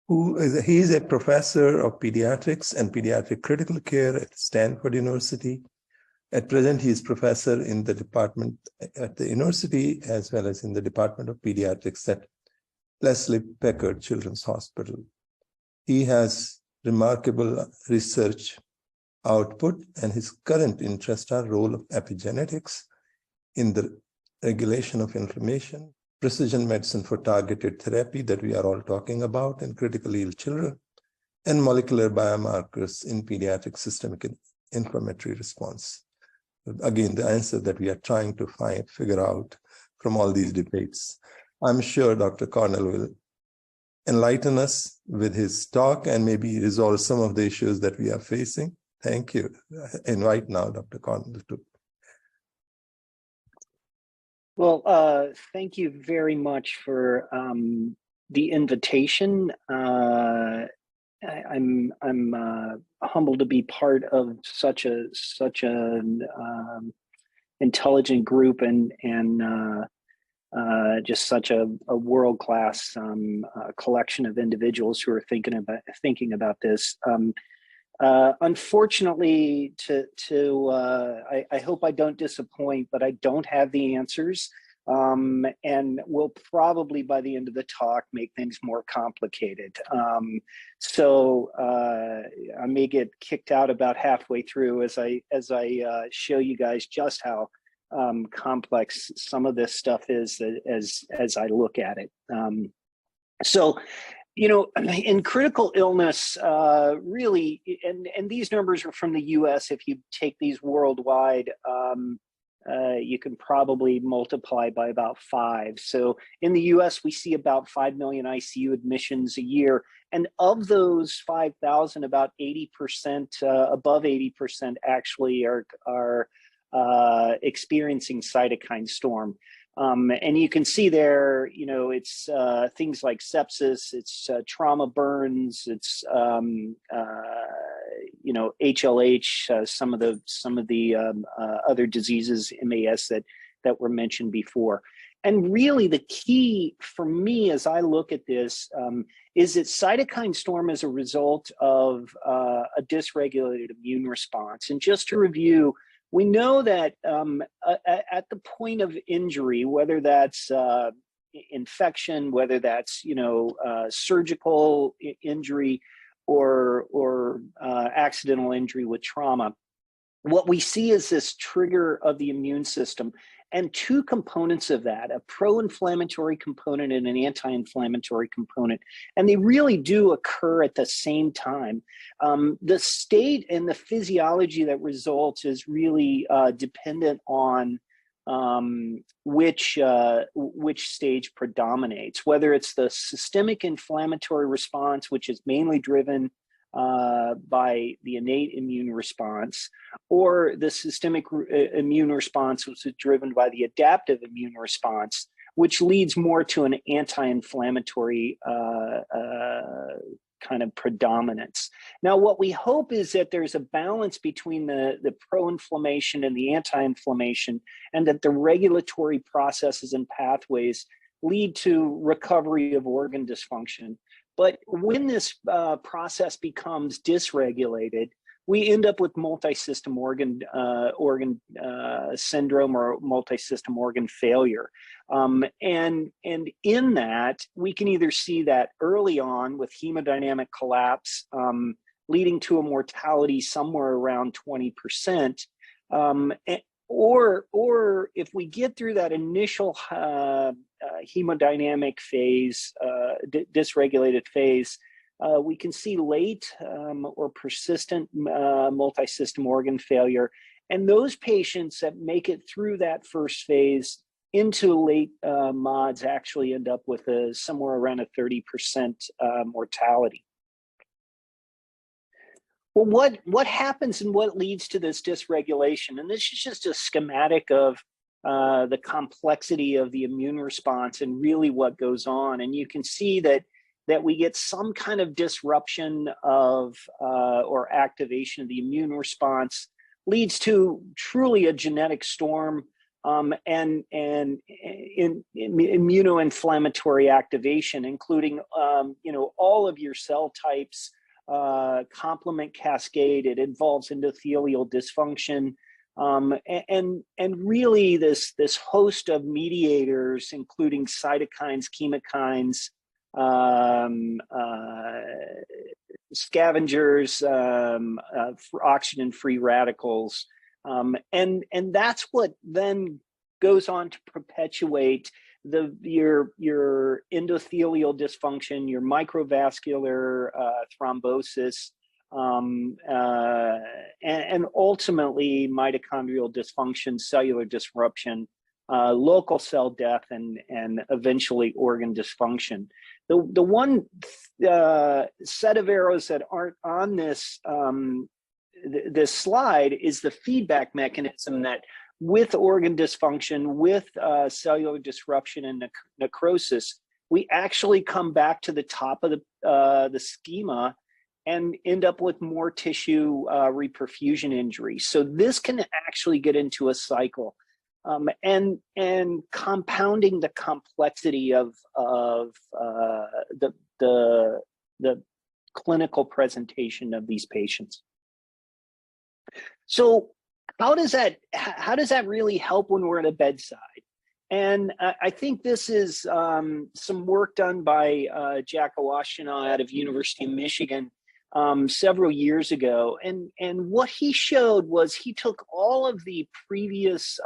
He is a professor of pediatrics and pediatric critical care at Stanford University. At present, he is professor in the department at the university as well as in the Department of Pediatrics at Leslie Packard Children's Hospital. He has remarkable research output, and his current interests are role of epigenetics in the regulation of inflammation, precision medicine for targeted therapy that we are all talking about in critically ill children, and molecular biomarkers in pediatric systemic inflammatory response. Again, the answer that we are trying to figure out from all these debates. I'm sure Dr. Cornell will enlighten us with his talk and maybe resolve some of the issues that we are facing. Thank you. I invite now Dr. Cornell to. Well, thank you very much for the invitation. I'm humbled to be part of such an intelligent group and just such a world-class collection of individuals who are thinking about this. Unfortunately, I hope I don't disappoint, but I don't have the answers, and will probably by the end of the talk make things more complicated. So I may get kicked out about halfway through as I show you guys just how complex some of this stuff is as I look at it. So, you know, in critical illness, really, and these numbers are from the US. If you take these worldwide, you can probably multiply by about 5. So in the US, we see about 5 million ICU admissions a year. And of those 5,000, about 80%, above 80% actually are experiencing cytokine storm. And you can see there, you know, it's things like sepsis, it's trauma burns, it's you know, HLH, some of the other diseases, MAS that were mentioned before. And really, the key for me as I look at this is that cytokine storm is a result of a dysregulated immune response. And just to review, we know that at the point of injury, whether that's infection, whether that's, you know, surgical injury or accidental injury with trauma, what we see is this trigger of the immune system, and two components of that, a pro-inflammatory component and an anti-inflammatory component. And they really do occur at the same time. The state and the physiology that results is really dependent on which stage predominates, whether it's the systemic inflammatory response, which is mainly driven by the innate immune response, or the systemic immune response, which is driven by the adaptive immune response, which leads more to an anti-inflammatory kind of predominance. Now, what we hope is that there's a balance between the pro-inflammation and the anti-inflammation, and that the regulatory processes and pathways lead to recovery of organ dysfunction. But when this process becomes dysregulated, we end up with multi-system organ syndrome or multi-system organ failure. And in that, we can either see that early on with hemodynamic collapse, leading to a mortality somewhere around 20%, or if we get through that initial hemodynamic phase, dysregulated phase, we can see late or persistent multi-system organ failure. And those patients that make it through that first phase into late MODS actually end up with somewhere around a 30% mortality. Well, what happens and what leads to this dysregulation? And this is just a schematic of the complexity of the immune response and really what goes on. And you can see that we get some kind of disruption of or activation of the immune response leads to truly a genetic storm immunoinflammatory activation, including all of your cell types, complement cascade. It involves endothelial dysfunction, and really this host of mediators, including cytokines, chemokines, scavengers, oxygen-free radicals, and that's what then goes on to perpetuate your endothelial dysfunction, your microvascular thrombosis, and ultimately mitochondrial dysfunction, cellular disruption, local cell death, and eventually organ dysfunction. The one set of arrows that aren't on this this slide is the feedback mechanism that with organ dysfunction, with cellular disruption and necrosis, we actually come back to the top of the schema and end up with more tissue reperfusion injuries. So this can actually get into a cycle, and compounding the complexity of the clinical presentation of these patients. So how does that really help when we're at a bedside? And I think this is some work done by Jack Awashina out of University of Michigan several years ago. And what he showed was he took all of the previous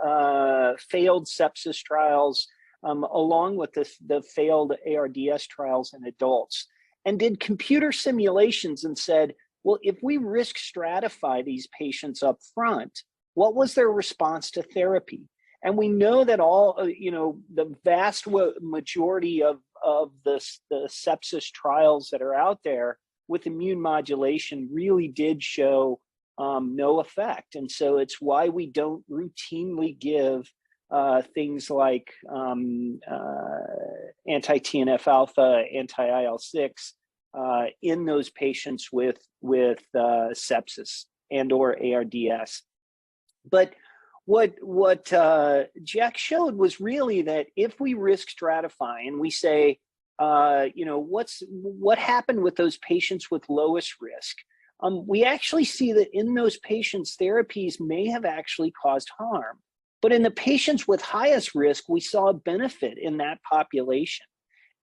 failed sepsis trials along with the failed ARDS trials in adults and did computer simulations and said, well, if we risk stratify these patients up front, what was their response to therapy? And we know that all, the vast majority of the sepsis trials that are out there with immune modulation really did show no effect. And so it's why we don't routinely give things like anti-TNF alpha, anti-IL-6 in those patients with sepsis and or ARDS. But what Jack showed was really that if we risk stratify and we say, what happened with those patients with lowest risk, we actually see that in those patients, therapies may have actually caused harm. But in the patients with highest risk, we saw a benefit in that population.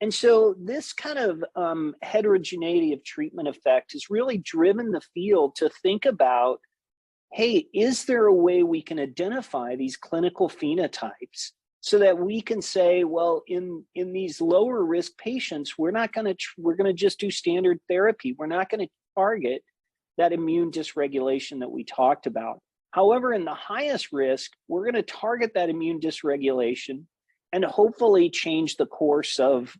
And so this kind of heterogeneity of treatment effect has really driven the field to think about, hey, is there a way we can identify these clinical phenotypes so that we can say, well, in these lower risk patients, we're going to just do standard therapy. We're not going to target that immune dysregulation that we talked about. However, in the highest risk, we're going to target that immune dysregulation and hopefully change the course of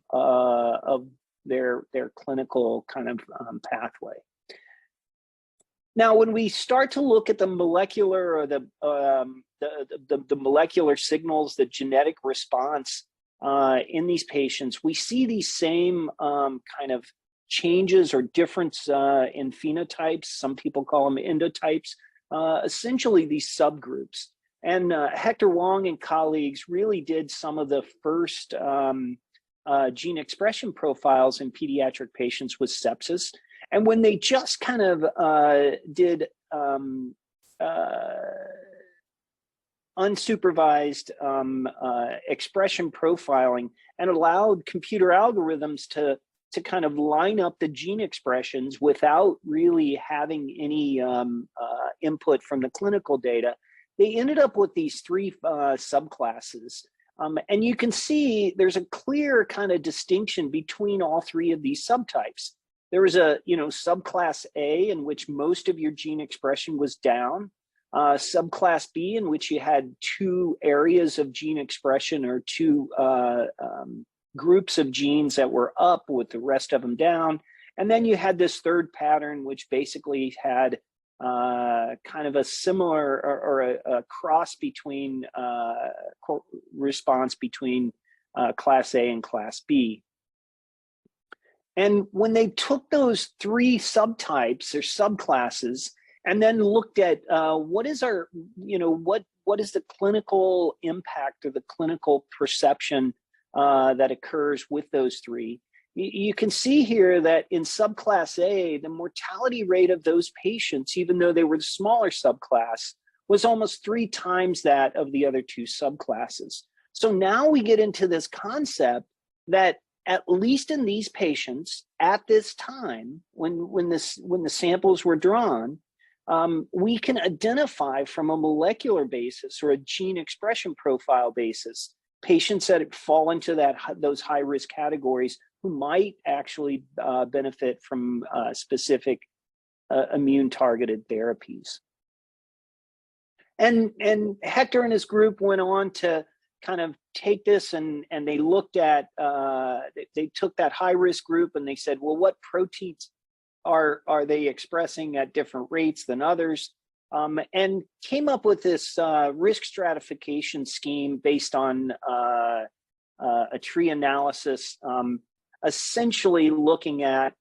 their clinical kind of pathway. Now, when we start to look at the molecular or the molecular signals, the genetic response in these patients, we see these same kind of changes or difference in phenotypes. Some people call them endotypes, essentially these subgroups. And Hector Wong and colleagues really did some of the first gene expression profiles in pediatric patients with sepsis. And when they just kind of did unsupervised expression profiling and allowed computer algorithms to kind of line up the gene expressions without really having any input from the clinical data, they ended up with these three subclasses. And you can see there's a clear kind of distinction between all three of these subtypes. There was a subclass A in which most of your gene expression was down, subclass B in which you had two areas of gene expression or two groups of genes that were up with the rest of them down. And then you had this third pattern, which basically had kind of a similar or a cross between response between class A and class B. And when they took those three subtypes or subclasses and then looked at what is our, what is the clinical impact or the clinical perception that occurs with those three. You can see here that in subclass A, the mortality rate of those patients, even though they were the smaller subclass, was almost 3 times that of the other 2 subclasses. So now we get into this concept that at least in these patients at this time, when the samples were drawn, we can identify from a molecular basis or a gene expression profile basis patients that fall into those high risk categories who might actually benefit from specific immune targeted therapies. And Hector and his group went on to kind of take this and they looked at, they took that high risk group and they said, well, what proteins are they expressing at different rates than others? And came up with this risk stratification scheme based on a tree analysis, essentially looking at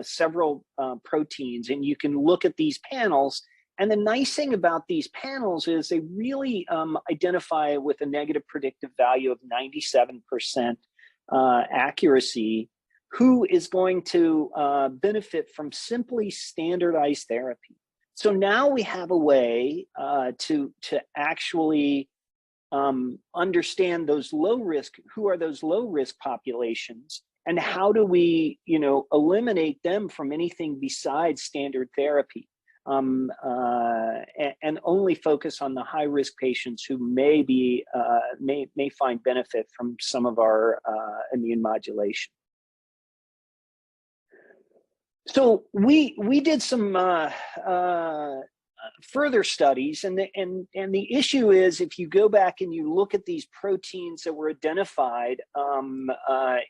several proteins, and you can look at these panels. And the nice thing about these panels is they really identify with a negative predictive value of 97% accuracy who is going to benefit from simply standardized therapy. So now we have a way to actually understand those low risk, who are those low risk populations, and how do we, eliminate them from anything besides standard therapy, and only focus on the high risk patients who may find benefit from some of our immune modulation. So we did some further studies, and the issue is, if you go back and you look at these proteins that were identified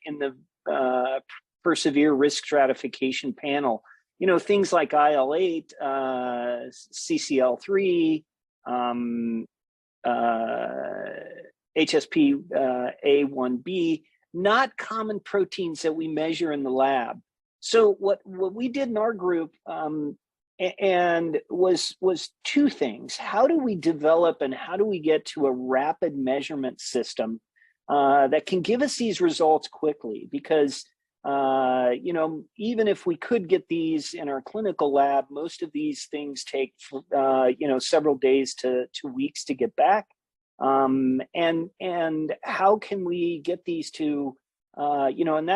in the Persevere risk stratification panel, things like IL-8, CCL3, HSP-A1B, not common proteins that we measure in the lab. So what we did in our group and was 2 things. How do we develop and how do we get to a rapid measurement system that can give us these results quickly? Because even if we could get these in our clinical lab, most of these things take several days to weeks to get back. And how can we get these to and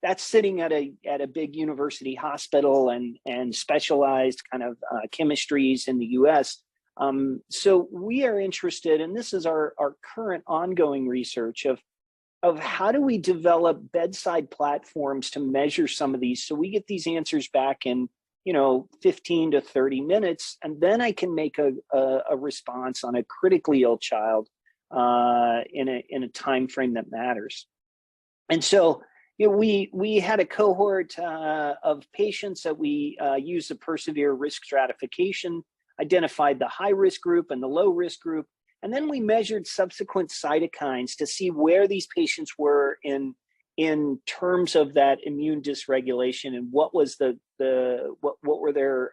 that's sitting at a big university hospital and specialized kind of chemistries in the US. So we are interested, and this is our current ongoing research of how do we develop bedside platforms to measure some of these, so we get these answers back in 15 to 30 minutes, and then I can make a response on a critically ill child in a time frame that matters. And so we had a cohort of patients that we used the Persevere risk stratification, identified the high risk group and the low risk group, and then we measured subsequent cytokines to see where these patients were in terms of that immune dysregulation, and what was what were their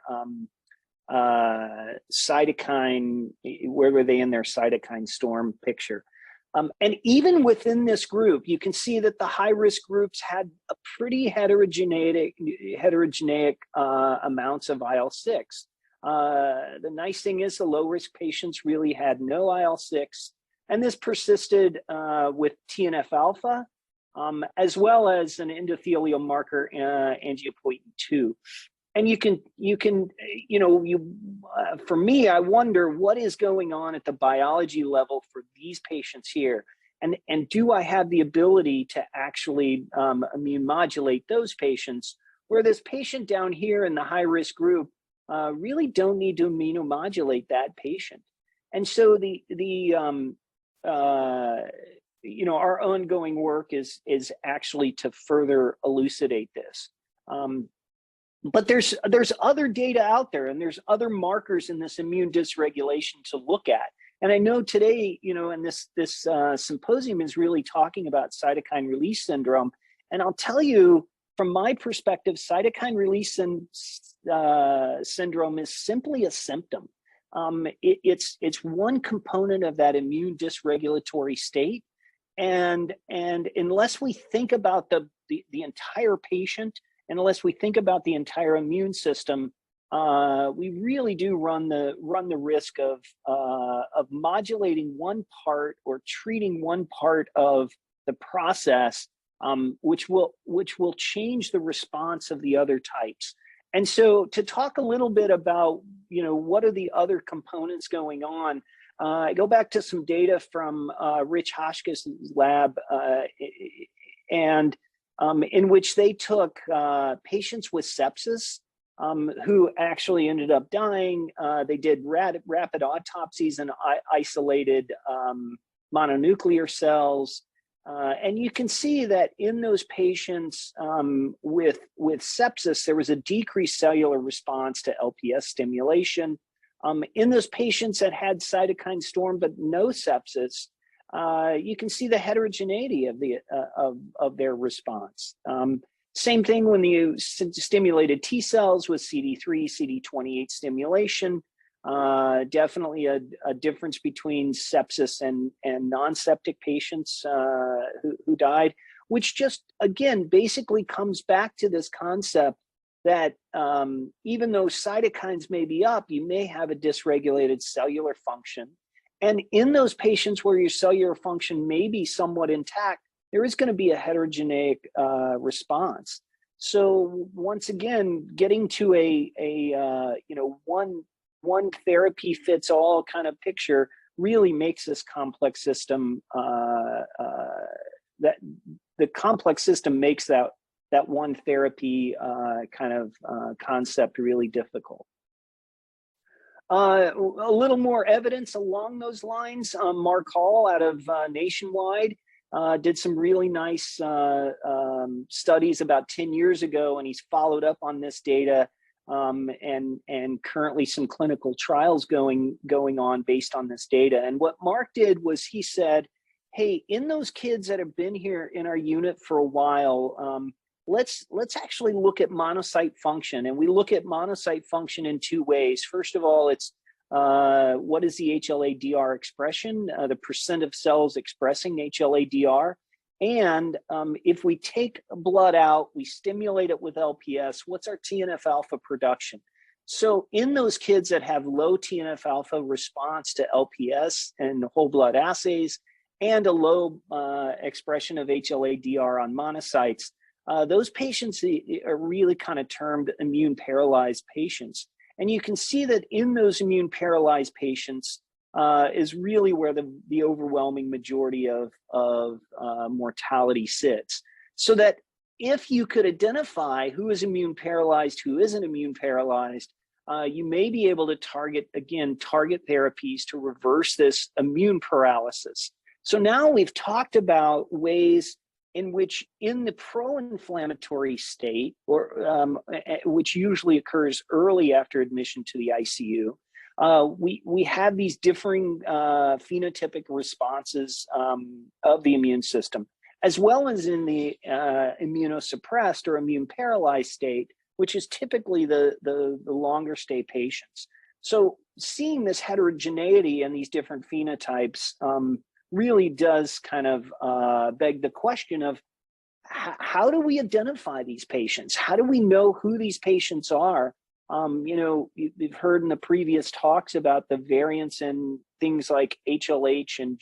cytokine, where were they in their cytokine storm picture. And even within this group, you can see that the high-risk groups had a pretty heterogeneous amounts of IL-6. The nice thing is the low-risk patients really had no IL-6, and this persisted with TNF-alpha, as well as an endothelial marker, angiopoietin-2. And for me, I wonder what is going on at the biology level for these patients here. And do I have the ability to actually immune modulate those patients, where this patient down here in the high risk group really don't need to immunomodulate that patient. And so our ongoing work is actually to further elucidate this. But there's other data out there, and there's other markers in this immune dysregulation to look at. And I know today, and this symposium is really talking about cytokine release syndrome. And I'll tell you, from my perspective, cytokine release syndrome is simply a symptom. It's one component of that immune dysregulatory state. And unless we think about the entire patient, and unless we think about the entire immune system, we really do run the risk of modulating one part or treating one part of the process, which will change the response of the other types. And so, to talk a little bit about what are the other components going on, I go back to some data from Rich Hoshka's lab, and in which they took patients with sepsis who actually ended up dying. They did rapid autopsies and isolated mononuclear cells. And you can see that in those patients with sepsis, there was a decreased cellular response to LPS stimulation. In those patients that had cytokine storm but no sepsis, you can see the heterogeneity of their response. Same thing when you stimulated T cells with CD3, CD28 stimulation. Definitely a difference between sepsis and non-septic patients who died, which just, again, basically comes back to this concept that even though cytokines may be up, you may have a dysregulated cellular function. And in those patients where your cellular function may be somewhat intact, there is going to be a heterogeneous response. So once again, getting to a one therapy fits all kind of picture really makes this complex system that the complex system makes that one therapy kind of concept really difficult. A little more evidence along those lines. Mark Hall out of Nationwide did some really nice studies about 10 years ago, and he's followed up on this data, and currently some clinical trials going on based on this data. And what Mark did was he said, hey, in those kids that have been here in our unit for a while, let's actually look at monocyte function. And we look at monocyte function in two ways. First of all, it's what is the HLA-DR expression, the percent of cells expressing HLA-DR. And if we take blood out, we stimulate it with LPS, what's our TNF-alpha production? So in those kids that have low TNF-alpha response to LPS and whole blood assays, and a low expression of HLA-DR on monocytes, those patients are really kind of termed immune paralyzed patients. And you can see that in those immune paralyzed patients is really where the overwhelming majority of mortality sits. So that if you could identify who is immune paralyzed, who isn't immune paralyzed, you may be able to target therapies to reverse this immune paralysis. So now we've talked about ways in which in the pro-inflammatory state, or which usually occurs early after admission to the ICU, we have these differing phenotypic responses of the immune system, as well as in the immunosuppressed or immune paralyzed state, which is typically the longer stay patients. So seeing this heterogeneity and these different phenotypes really does kind of beg the question of how do we identify these patients? How do we know who these patients are? You've heard in the previous talks about the variance in things like HLH and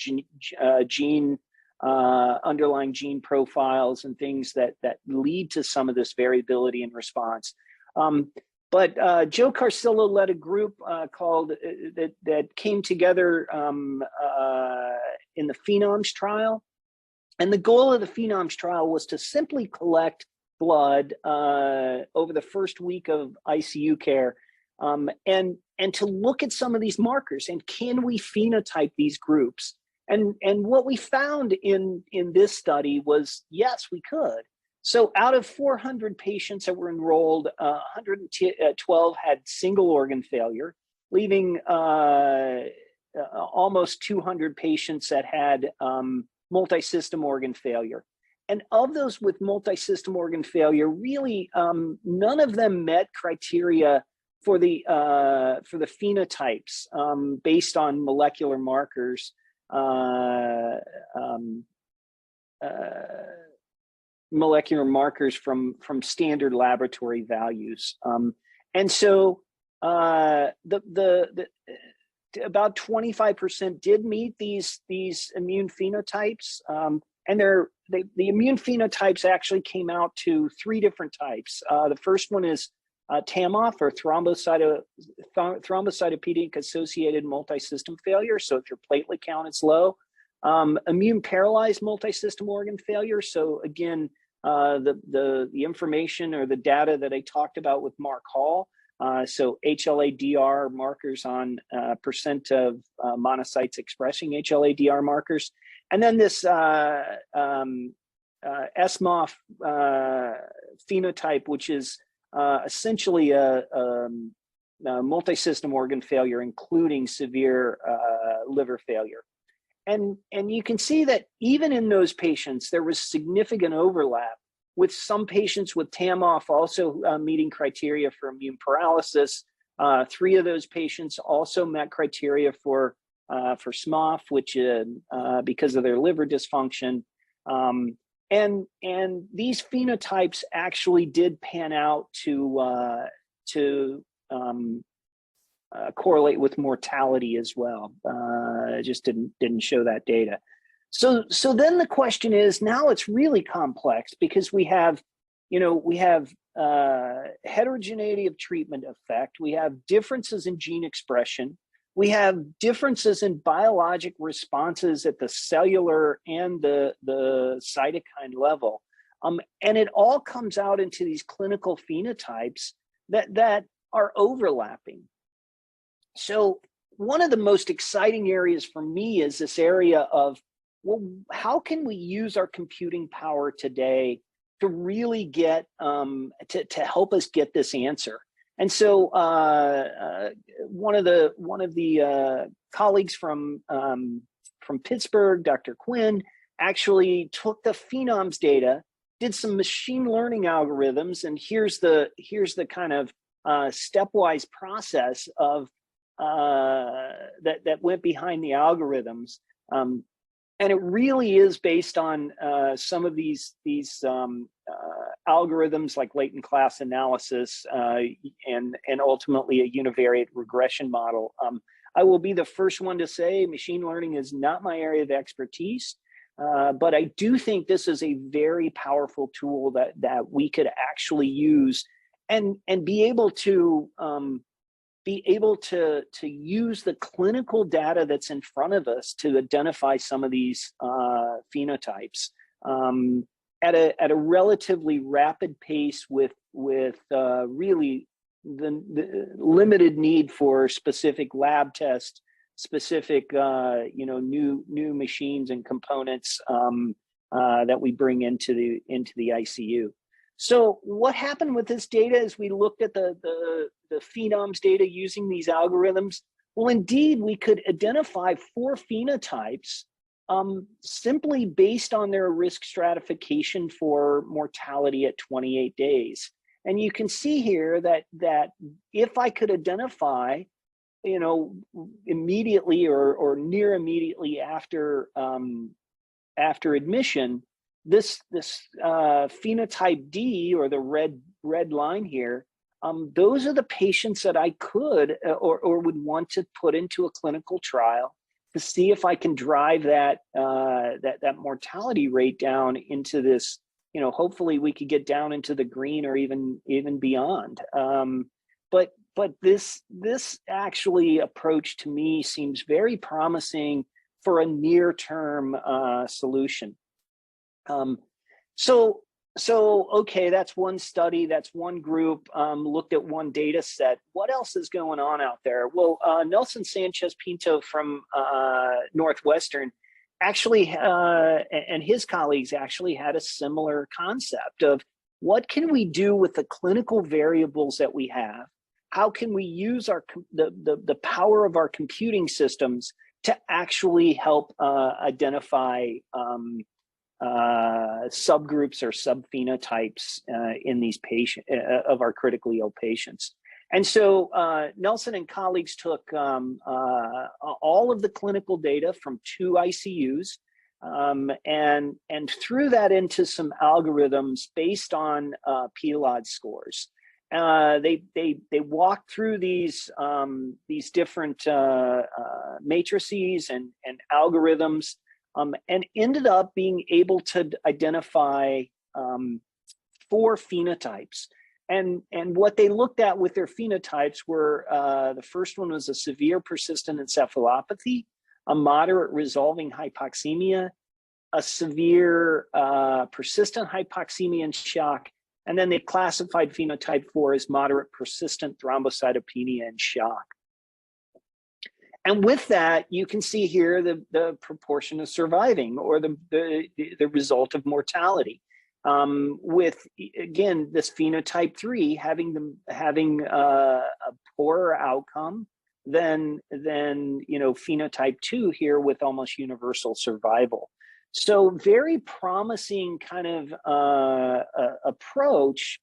underlying gene profiles and things that lead to some of this variability in response. But Joe Carcillo led a group called that came together in the Phenoms trial. And the goal of the Phenoms trial was to simply collect blood over the first week of ICU care and to look at some of these markers and can we phenotype these groups? And what we found in this study was, yes, we could. So out of 400 patients that were enrolled, 112 had single organ failure, leaving almost 200 patients that had multi-system organ failure. And of those with multi-system organ failure, really none of them met criteria phenotypes based on molecular markers, from standard laboratory values. And so about 25% did meet these immune phenotypes, and the immune phenotypes actually came out to 3 different types. The first one is TAMOF, or thrombocytopenic associated multisystem failure. So if your platelet count is low. Immune paralyzed multisystem organ failure. So again, the information or the data that I talked about with Mark Hall. So HLA-DR markers on percent of monocytes expressing HLA-DR markers. And then this SMOF phenotype, which is essentially a multisystem organ failure, including severe liver failure. And you can see that even in those patients, there was significant overlap, with some patients with TAMOF also meeting criteria for immune paralysis. 3 of those patients also met criteria for SMOF, which because of their liver dysfunction. And these phenotypes actually did pan out to correlate with mortality as well. Just didn't show that data. So then the question is, now it's really complex, because we have heterogeneity of treatment effect. We have differences in gene expression. We have differences in biologic responses at the cellular and the cytokine level. And it all comes out into these clinical phenotypes that are overlapping. So one of the most exciting areas for me is this area of, well, how can we use our computing power today to really get to help us get this answer? And so one of the colleagues from Pittsburgh, Dr. Quinn, actually took the phenoms data, did some machine learning algorithms, and here's the kind of stepwise process of that went behind the algorithms. And it really is based on some of these algorithms like latent class analysis and ultimately a univariate regression model. I will be the first one to say machine learning is not my area of expertise, but I do think this is a very powerful tool that we could actually use and be able to use the clinical data that's in front of us to identify some of these phenotypes at a relatively rapid pace with really the limited need for specific lab tests, specific new machines and components that we bring into the ICU. So what happened with this data is we looked at the phenoms data using these algorithms. Well, indeed, we could identify 4 phenotypes simply based on their risk stratification for mortality at 28 days. And you can see here that if I could identify, immediately or near immediately after admission, this phenotype D, or the red line here, those are the patients that I could or would want to put into a clinical trial to see if I can drive that mortality rate down into this. Hopefully we could get down into the green or even beyond. But this actually approach to me seems very promising for a near-term solution. So okay, that's one study, that's one group, looked at one data set. What else is going on out there? Well, Nelson Sanchez Pinto from Northwestern actually, and his colleagues actually had a similar concept of what can we do with the clinical variables that we have? How can we use the power of our computing systems to actually help identify subgroups or subphenotypes in these patients of our critically ill patients? And so Nelson and colleagues took all of the clinical data from 2 ICUs and threw that into some algorithms based on PLOD scores. They walked through these different matrices and algorithms and ended up being able to identify 4 phenotypes. And what they looked at with their phenotypes were the first one was a severe persistent encephalopathy, a moderate resolving hypoxemia, a severe persistent hypoxemia and shock, and then they classified phenotype 4 as moderate persistent thrombocytopenia and shock. And with that, you can see here the proportion of surviving or the result of mortality. With again this phenotype 3 having a poorer outcome than phenotype 2 here with almost universal survival. So very promising kind of approach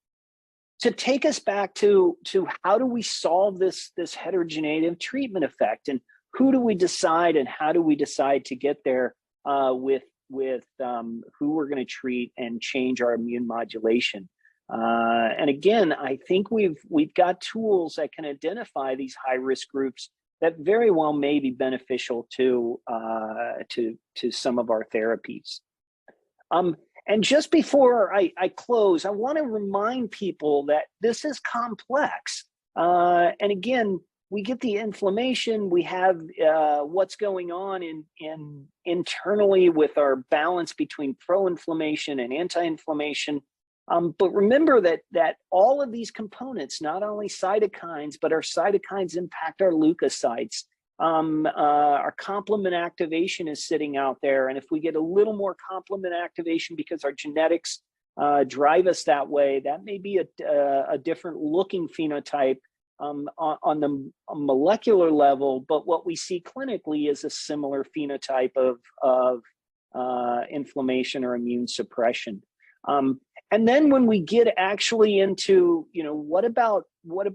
to take us back to how do we solve this heterogeneity treatment effect, and who do we decide and how do we decide to get there with who we're going to treat and change our immune modulation. And again, I think we've got tools that can identify these high-risk groups that very well may be beneficial to some of our therapies. And just before I close, I want to remind people that this is complex. And again, we get the inflammation, we have what's going on internally with our balance between pro-inflammation and anti-inflammation. But remember that all of these components, not only cytokines, but our cytokines impact our leukocytes. Our complement activation is sitting out there. And if we get a little more complement activation because our genetics drive us that way, that may be a different looking phenotype on the molecular level, but what we see clinically is a similar phenotype of inflammation or immune suppression. And then when we get actually into, what about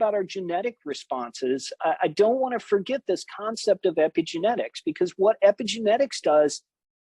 our genetic responses? I don't want to forget this concept of epigenetics, because what epigenetics does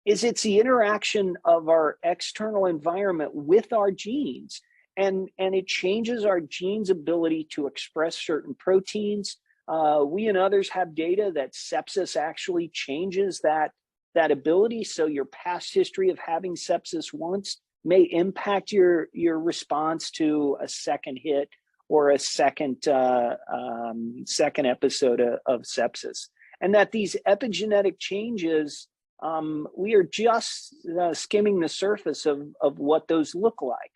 is it's the interaction of our external environment with our genes. And it changes our genes' ability to express certain proteins. We and others have data that sepsis actually changes that ability. So your past history of having sepsis once may impact your response to a second hit or a second episode of sepsis. And that these epigenetic changes, we are just skimming the surface of what those look like.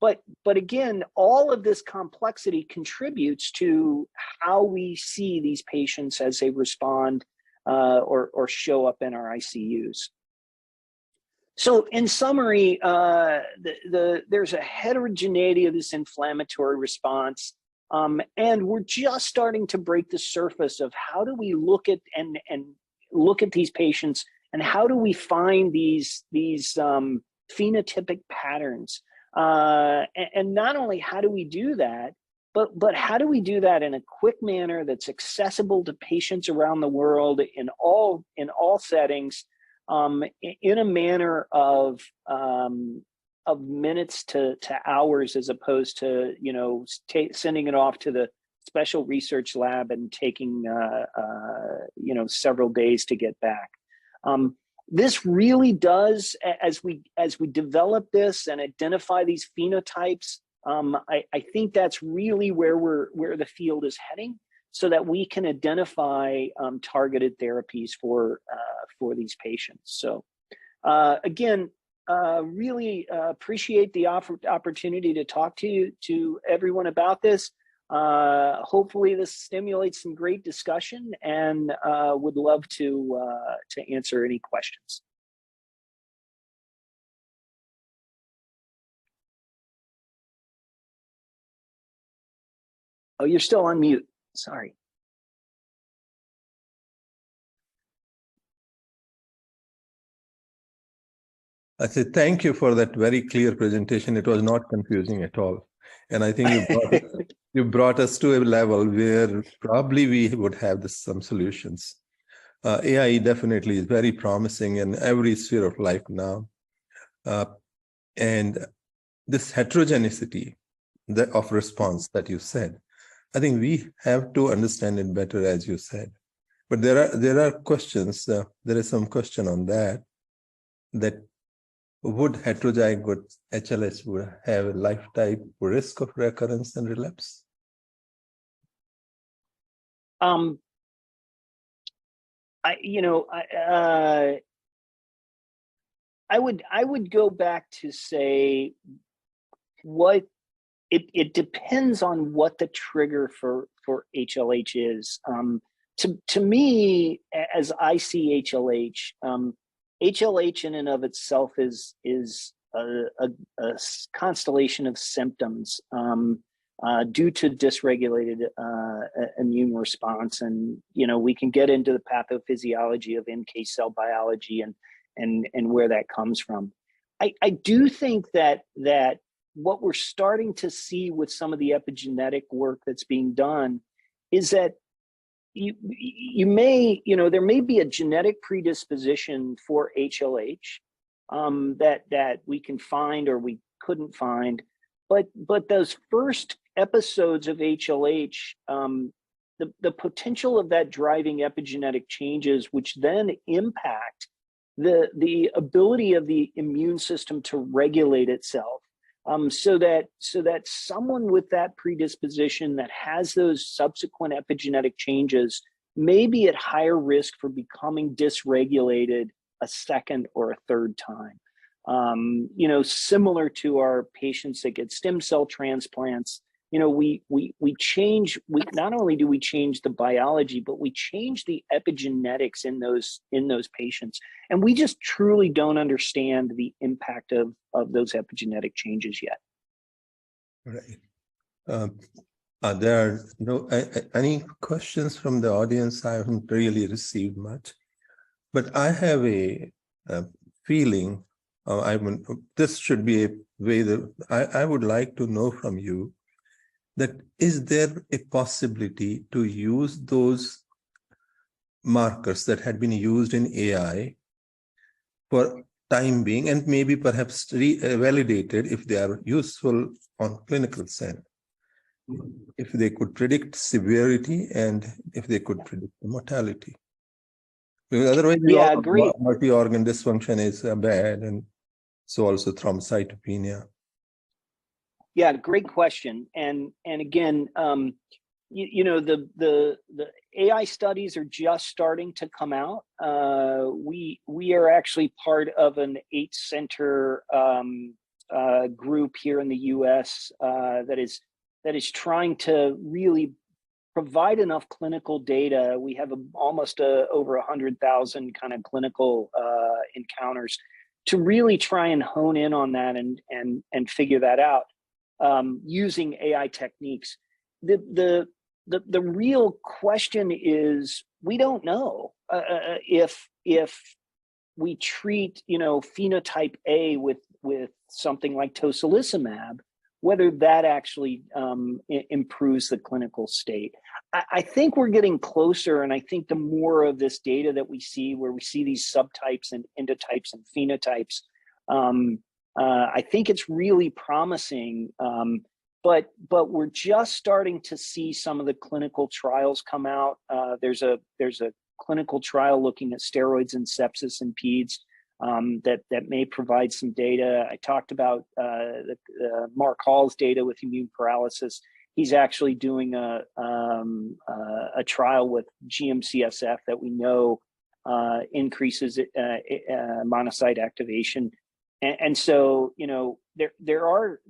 But again, all of this complexity contributes to how we see these patients as they respond or show up in our ICUs. So in summary, there's a heterogeneity of this inflammatory response, and we're just starting to break the surface of how do we look at and look at these patients, and how do we find these phenotypic patterns, and not only how do we do that, but how do we do that in a quick manner that's accessible to patients around the world in all settings, in a manner of minutes to hours, as opposed to sending it off to the special research lab and taking several days to get back. This really does, as we develop this and identify these phenotypes, I think that's really where the field is heading, so that we can identify targeted therapies for these patients. So again, really appreciate the opportunity to talk to everyone about this. Hopefully this stimulates some great discussion, and would love to answer any questions. Oh, you're still on mute. Sorry. I said, thank you for that very clear presentation. It was not confusing at all. And I think you brought You brought us to a level where probably we would have some solutions. AI definitely is very promising in every sphere of life now. And this heterogeneity of response that you said, I think we have to understand it better, as you said. But there are questions. There is some question on that would heterozygote HLH would have a lifetime risk of recurrence and relapse? I would go back to say what it depends on what the trigger for HLH is. To me, as I see HLH, HLH in and of itself is a constellation of symptoms due to dysregulated immune response, and we can get into the pathophysiology of NK cell biology and where that comes from. I do think that what we're starting to see with some of the epigenetic work that's being done is that there may be a genetic predisposition for HLH that we can find or we couldn't find, but those first episodes of HLH, the potential of that driving epigenetic changes, which then impact the ability of the immune system to regulate itself. So that someone with that predisposition that has those subsequent epigenetic changes may be at higher risk for becoming dysregulated a second or a third time. Similar to our patients that get stem cell transplants, we not only do we change the biology, but we change the epigenetics in those patients, and we just truly don't understand the impact of those epigenetic changes yet. Right. There are no any questions from the audience. I haven't really received much, but I have a feeling. This should be a way that I would like to know from you. That is there a possibility to use those markers that had been used in AI for time being, and maybe perhaps validated if they are useful on clinical sense, if they could predict severity and if they could predict mortality? Because otherwise, multi-organ dysfunction is bad, and so also thrombocytopenia. Yeah, great question. And again, the AI studies are just starting to come out. We are actually part of an 8-center group here in the U.S. that is trying to really provide enough clinical data. We have almost over 100,000 kind of clinical encounters to really try and hone in on that and figure that out. Using AI techniques. The real question is, we don't know if we treat phenotype A with something like tocilizumab, whether that actually improves the clinical state. I think we're getting closer, and I think the more of this data that we see, where we see these subtypes and endotypes and phenotypes, I think it's really promising, but we're just starting to see some of the clinical trials come out. There's a clinical trial looking at steroids and sepsis in peds that may provide some data. I talked about Mark Hall's data with immune paralysis. He's actually doing a trial with GM-CSF that we know increases monocyte activation. And so, there are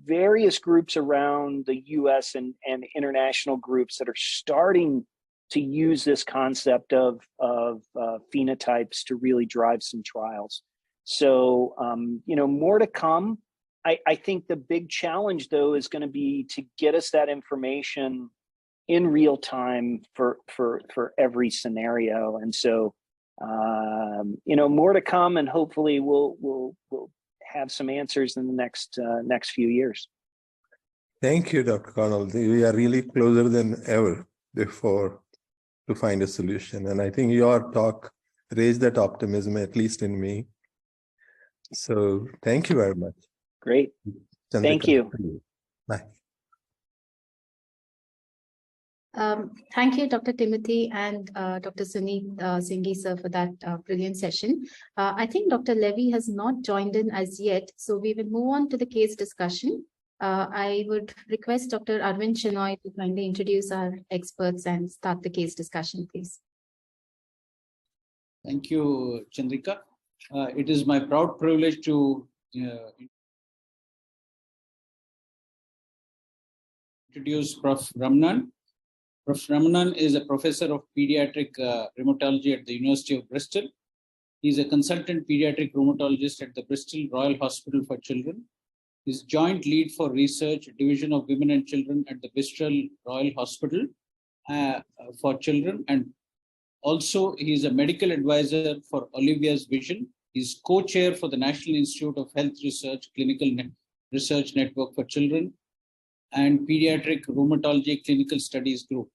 various groups around the U.S. and international groups that are starting to use this concept of phenotypes to really drive some trials. So, more to come. I think the big challenge, though, is going to be to get us that information in real time for every scenario. And so, more to come, and hopefully we'll have some answers in the next few years. Thank you, Dr. Connell. We are really closer than ever before to find a solution. And I think your talk raised that optimism, at least in me. So thank you very much. Great. Thank you. Bye. Thank you, Dr. Timothy and Dr. Suneet Singhi, sir, for that brilliant session. I think Dr. Levy has not joined in as yet, so we will move on to the case discussion. I would request Dr. Arvind Shenoy to kindly introduce our experts and start the case discussion, please. Thank you, Chandrika. It is my proud privilege to introduce Prof. Ramanan. Prof. Ramanan is a professor of pediatric rheumatology at the University of Bristol. He is a consultant pediatric rheumatologist at the Bristol Royal Hospital for Children. He is joint lead for research, Division of Women and Children at the Bristol Royal Hospital for Children, and also he is a medical advisor for Olivia's Vision. He is co-chair for the National Institute of Health Research Clinical Research Network for Children and Pediatric Rheumatology Clinical Studies Group.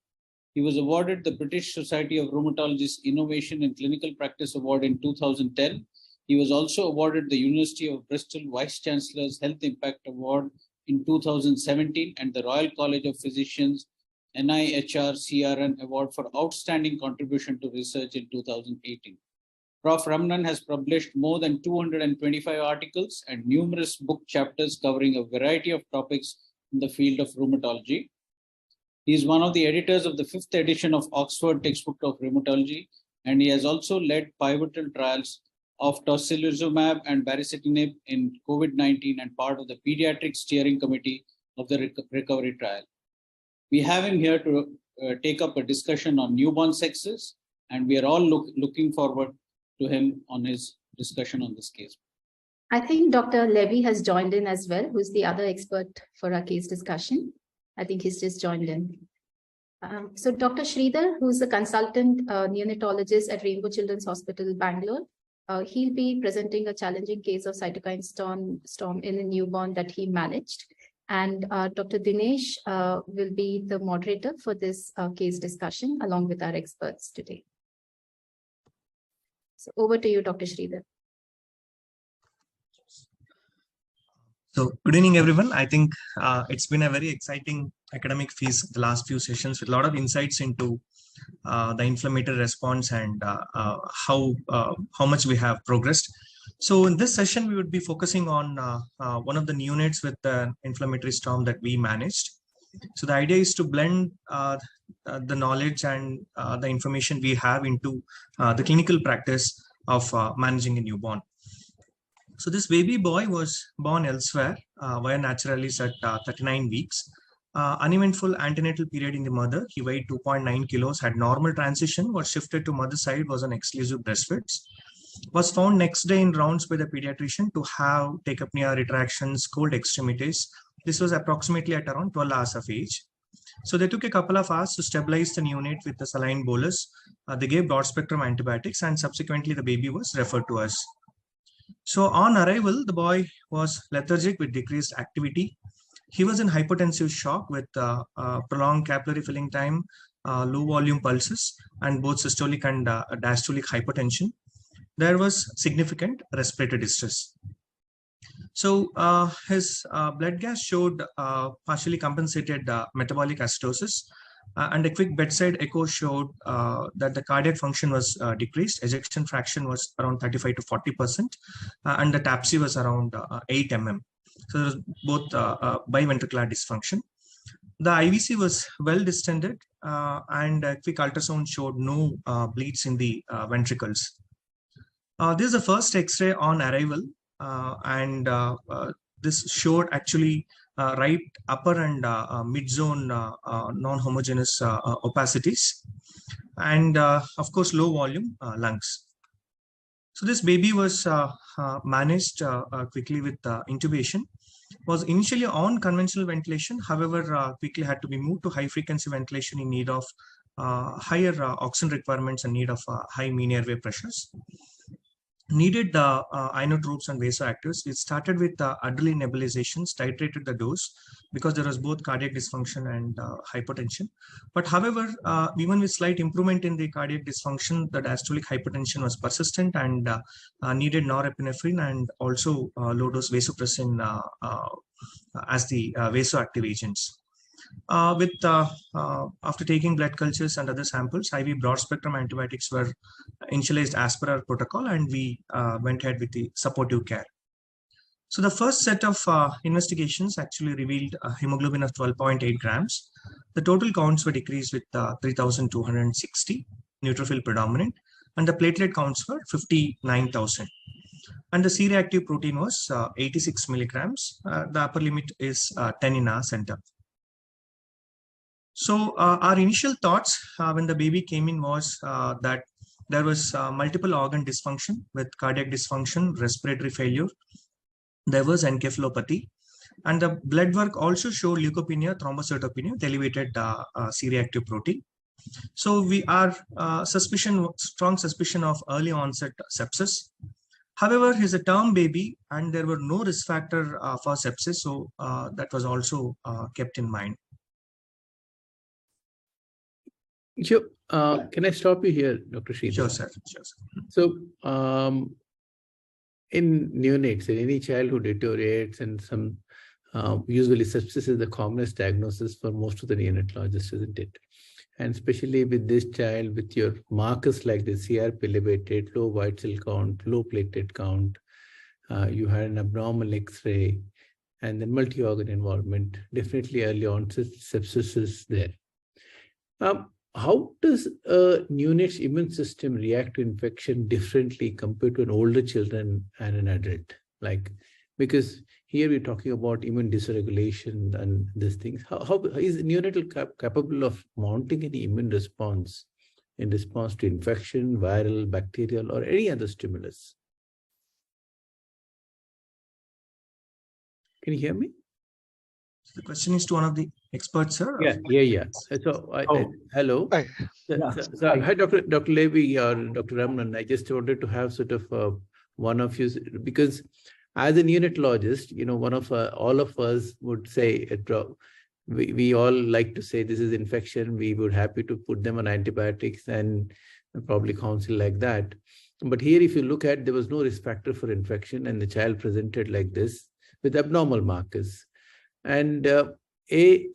He was awarded the British Society of Rheumatologists Innovation in Clinical Practice Award in 2010. He was also awarded the University of Bristol Vice Chancellor's Health Impact Award in 2017 and the Royal College of Physicians NIHR CRN Award for Outstanding Contribution to Research in 2018. Prof. Ramanan has published more than 225 articles and numerous book chapters covering a variety of topics in the field of rheumatology. He is one of the editors of the 5th edition of Oxford Textbook of Rheumatology, and he has also led pivotal trials of tocilizumab and baricitinib in COVID-19 and part of the Pediatric Steering Committee of the recovery trial. We have him here to take up a discussion on newborn sepsis, and we are all looking forward to him on his discussion on this case. I think Dr. Levy has joined in as well, who's the other expert for our case discussion. I think he's just joined in. So Dr. Sridhar, who's a consultant neonatologist at Rainbow Children's Hospital, Bangalore, he'll be presenting a challenging case of cytokine storm in a newborn that he managed. And Dr. Dinesh will be the moderator for this case discussion along with our experts today. So over to you, Dr. Sridhar. So good evening, everyone. I think it's been a very exciting academic feast the last few sessions with a lot of insights into the inflammatory response and how much we have progressed. So in this session, we would be focusing on one of the neonates with the inflammatory storm that we managed. So the idea is to blend the knowledge and the information we have into the clinical practice of managing a newborn. So this baby boy was born elsewhere via naturalis at 39 weeks. Uneventful antenatal period in the mother. He weighed 2.9 kilos, had normal transition, was shifted to mother side, was on exclusive breastfeeds. Was found next day in rounds by the pediatrician to have tachypnea, retractions, cold extremities. This was approximately at around 12 hours of age. So they took a couple of hours to stabilize the neonate with the saline bolus. They gave broad spectrum antibiotics and subsequently the baby was referred to us. So on arrival, the boy was lethargic with decreased activity. He was in hypotensive shock with prolonged capillary filling time, low volume pulses, and both systolic and diastolic hypotension. There was significant respiratory distress. So his blood gas showed partially compensated metabolic acidosis, and a quick bedside echo showed that the cardiac function was decreased. Ejection fraction was around 35 to 40%, and the TAPSE was around 8 mm. So there was both biventricular dysfunction. The IVC was well distended, and a quick ultrasound showed no bleeds in the ventricles. This is the first X-ray on arrival, and this showed actually right upper and mid-zone non-homogeneous opacities, and of course low volume lungs. So this baby was managed quickly with intubation. Was initially on conventional ventilation, however quickly had to be moved to high frequency ventilation in need of higher oxygen requirements and need of high mean airway pressures. needed the inotropes and vasoactives. It started with adrenaline nebulizations, titrated the dose because there was both cardiac dysfunction and hypotension. But however, even with slight improvement in the cardiac dysfunction, the diastolic hypertension was persistent and needed norepinephrine and also low dose vasopressin as the vasoactive agents. After taking blood cultures and other samples, IV broad spectrum antibiotics were initialized as per our protocol, and we went ahead with the supportive care. So the first set of investigations actually revealed a hemoglobin of 12.8 grams. The total counts were decreased with 3,260, neutrophil predominant, and the platelet counts were 59,000. And the C-reactive protein was 86 milligrams. The upper limit is 10 in our center. So our initial thoughts when the baby came in was that there was multiple organ dysfunction with cardiac dysfunction, respiratory failure. There was encephalopathy, and the blood work also showed leukopenia, thrombocytopenia with elevated C-reactive protein. So we are strong suspicion of early onset sepsis. However, he's a term baby, and there were no risk factor for sepsis, so that was also kept in mind. Sure. Can I stop you here, Dr. Sridhar? Sure, sir. Sure, sir. So, in neonates, in any child who deteriorates, and some usually sepsis is the commonest diagnosis for most of the neonatologists, isn't it? And especially with this child, with your markers like the CRP elevated, low white cell count, low platelet count, you had an abnormal X-ray, and then multi-organ involvement. Definitely early onset sepsis is there. How does a neonate's immune system react to infection differently compared to an older children and an adult? Like, because here we're talking about immune dysregulation and these things. How is neonatal capable of mounting any immune response in response to infection, viral, bacterial, or any other stimulus? Can you hear me? The question is to one of the experts, sir. Yeah. So, hello. Hi. So, hi, Dr. Levy or Dr. Ramnan. I just wanted to have sort of one of you, because as a neonatologist, you know, all of us would say, we all like to say this is infection. We would happy to put them on antibiotics and probably counsel like that. But here, if you look at, there was no risk factor for infection, and the child presented like this with abnormal markers. And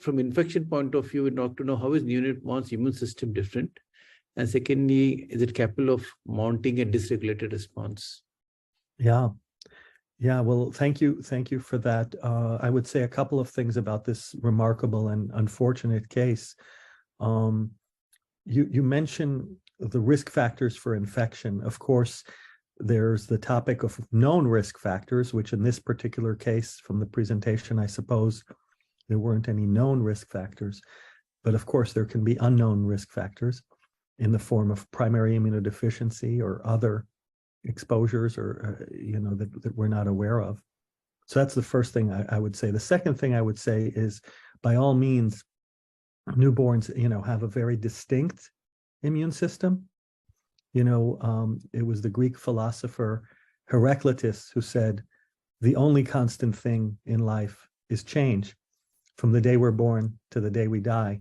from infection point of view, we'd like to know how is neonate's immune system different? And secondly, is it capable of mounting a dysregulated response? Yeah. Well, thank you for that. I would say a couple of things about this remarkable and unfortunate case. You mentioned the risk factors for infection. Of course, there's the topic of known risk factors, which in this particular case from the presentation, I suppose there weren't any known risk factors. But of course, there can be unknown risk factors in the form of primary immunodeficiency or other exposures or, that we're not aware of. So that's the first thing I would say. The second thing I would say is, by all means, newborns, have a very distinct immune system. It was the Greek philosopher Heraclitus who said, the only constant thing in life is change. From the day we're born to the day we die,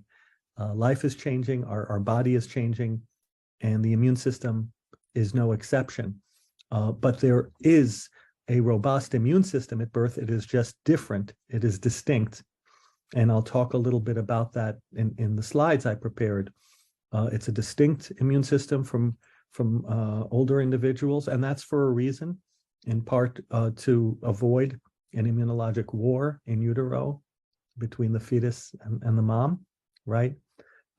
life is changing, our body is changing, and the immune system is no exception. But there is a robust immune system at birth. It is just different. It is distinct. And I'll talk a little bit about that in the slides I prepared. It's a distinct immune system from older individuals, and that's for a reason, in part to avoid an immunologic war in utero between the fetus and the mom, right?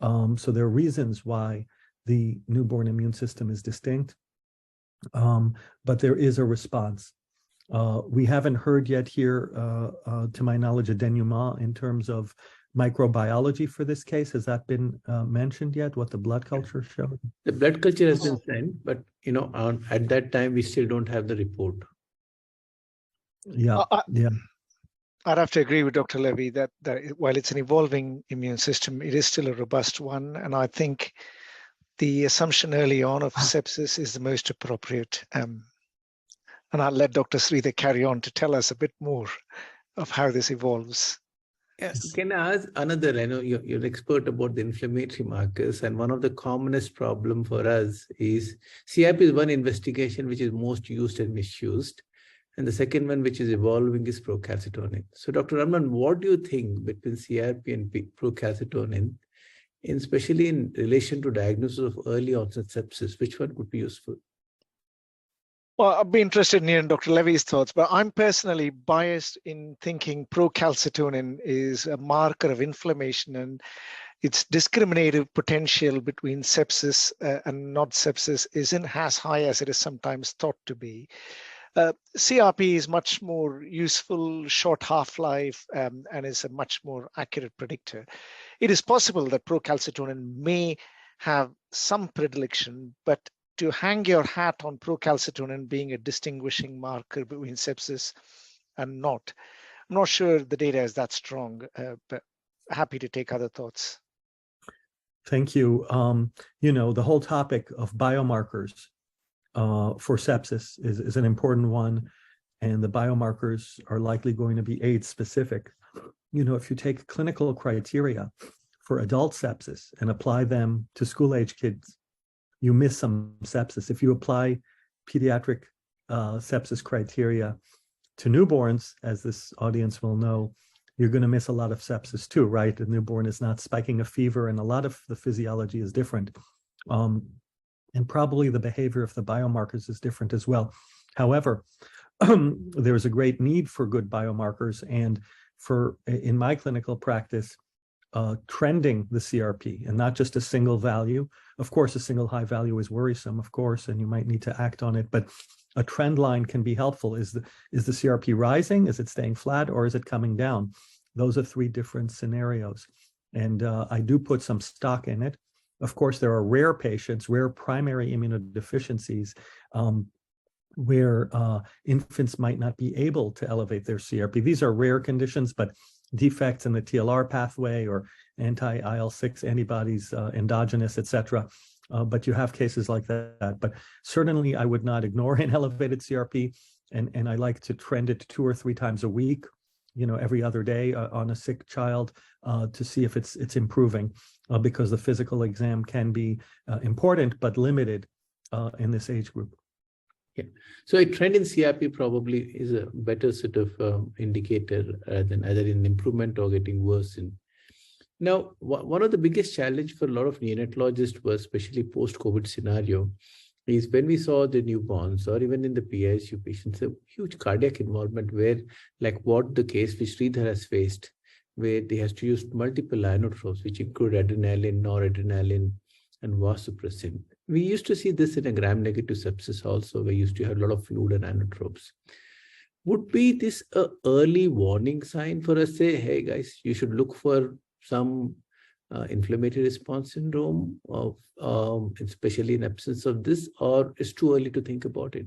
So there are reasons why the newborn immune system is distinct, but there is a response. We haven't heard yet here, to my knowledge, a denouement in terms of microbiology for this case. Has that been mentioned yet, what the blood culture showed? The blood culture has been sent, but at that time we still don't have the report. Yeah. I'd have to agree with Dr. Levy that while it's an evolving immune system, it is still a robust one. And I think the assumption early on of sepsis is the most appropriate And I'll let Dr. Sridhar carry on to tell us a bit more of how this evolves. Yeah, can I ask another? I know you're an expert about the inflammatory markers, and one of the commonest problem for us is CRP is one investigation which is most used and misused. And the second one, which is evolving, is procalcitonin. So Dr. Ramnan, what do you think between CRP and procalcitonin, especially in relation to diagnosis of early onset sepsis? Which one could be useful? Well, I'd be interested in hearing Dr. Levy's thoughts, but I'm personally biased in thinking procalcitonin is a marker of inflammation, and its discriminative potential between sepsis and not sepsis isn't as high as it is sometimes thought to be. CRP is much more useful, short half-life, and is a much more accurate predictor. It is possible that procalcitonin may have some predilection, but to hang your hat on procalcitonin being a distinguishing marker between sepsis and not, I'm not sure the data is that strong, but happy to take other thoughts. Thank you. The whole topic of biomarkers for sepsis is an important one, and the biomarkers are likely going to be age specific. If you take clinical criteria for adult sepsis and apply them to school age kids, you miss some sepsis. If you apply pediatric sepsis criteria to newborns, as this audience will know, you're going to miss a lot of sepsis too, right? The newborn is not spiking a fever, and a lot of the physiology is different. And probably the behavior of the biomarkers is different as well. However, there's a great need for good biomarkers, and in my clinical practice, trending the CRP and not just a single value. Of course, a single high value is worrisome, of course, and you might need to act on it, but a trend line can be helpful. Is the CRP rising? Is it staying flat, or is it coming down? Those are three different scenarios. And I do put some stock in it. Of course, there are rare patients, rare primary immunodeficiencies, where infants might not be able to elevate their CRP. These are rare conditions, but defects in the TLR pathway or anti-IL-6 antibodies, endogenous, etc. But you have cases like that. But certainly I would not ignore an elevated CRP, and I like to trend it 2 or 3 times a week, every other day on a sick child to see if it's improving, because the physical exam can be important but limited in this age group. Yeah. So a trend in CRP probably is a better sort of indicator than either in improvement or getting worse. Now, one of the biggest challenge for a lot of neonatologists was, especially post-COVID scenario, is when we saw the newborns or even in the PICU patients, a huge cardiac involvement where, like what the case which Sridhar has faced, where they has to use multiple inotropes, which include adrenaline, noradrenaline, and vasopressin. We used to see this in a gram-negative sepsis also. We used to have a lot of fluid and inotropes. Would be this an early warning sign for us, say, hey guys, you should look for some inflammatory response syndrome, of, especially in absence of this, or it's too early to think about it?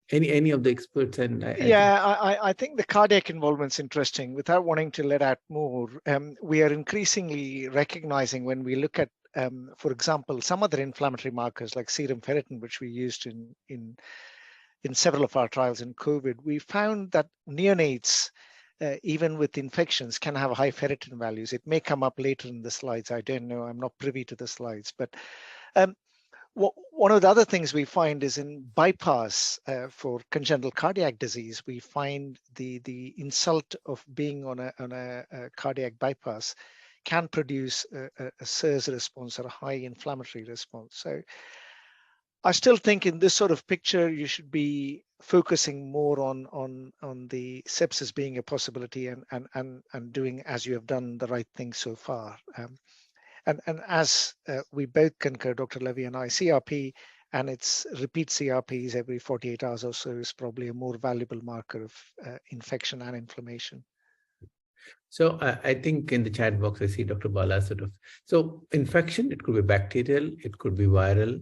Any of the experts? And I think the cardiac involvement's interesting. Without wanting to let out more, we are increasingly recognizing when we look at, for example, some other inflammatory markers like serum ferritin, which we used in several of our trials in COVID, we found that neonates, even with infections, can have high ferritin values. It may come up later in the slides. I don't know. I'm not privy to the slides, but one of the other things we find is in bypass for congenital cardiac disease, we find the insult of being on a cardiac bypass can produce a SIRS response or a high inflammatory response. So I still think in this sort of picture, you should be focusing more on the sepsis being a possibility and doing, as you have done, the right thing so far. And as we both concur, Dr. Levy and I, CRP and its repeat CRPs every 48 hours or so is probably a more valuable marker of infection and inflammation. So I think in the chat box, I see Dr. Bala sort of. So infection, it could be bacterial, it could be viral,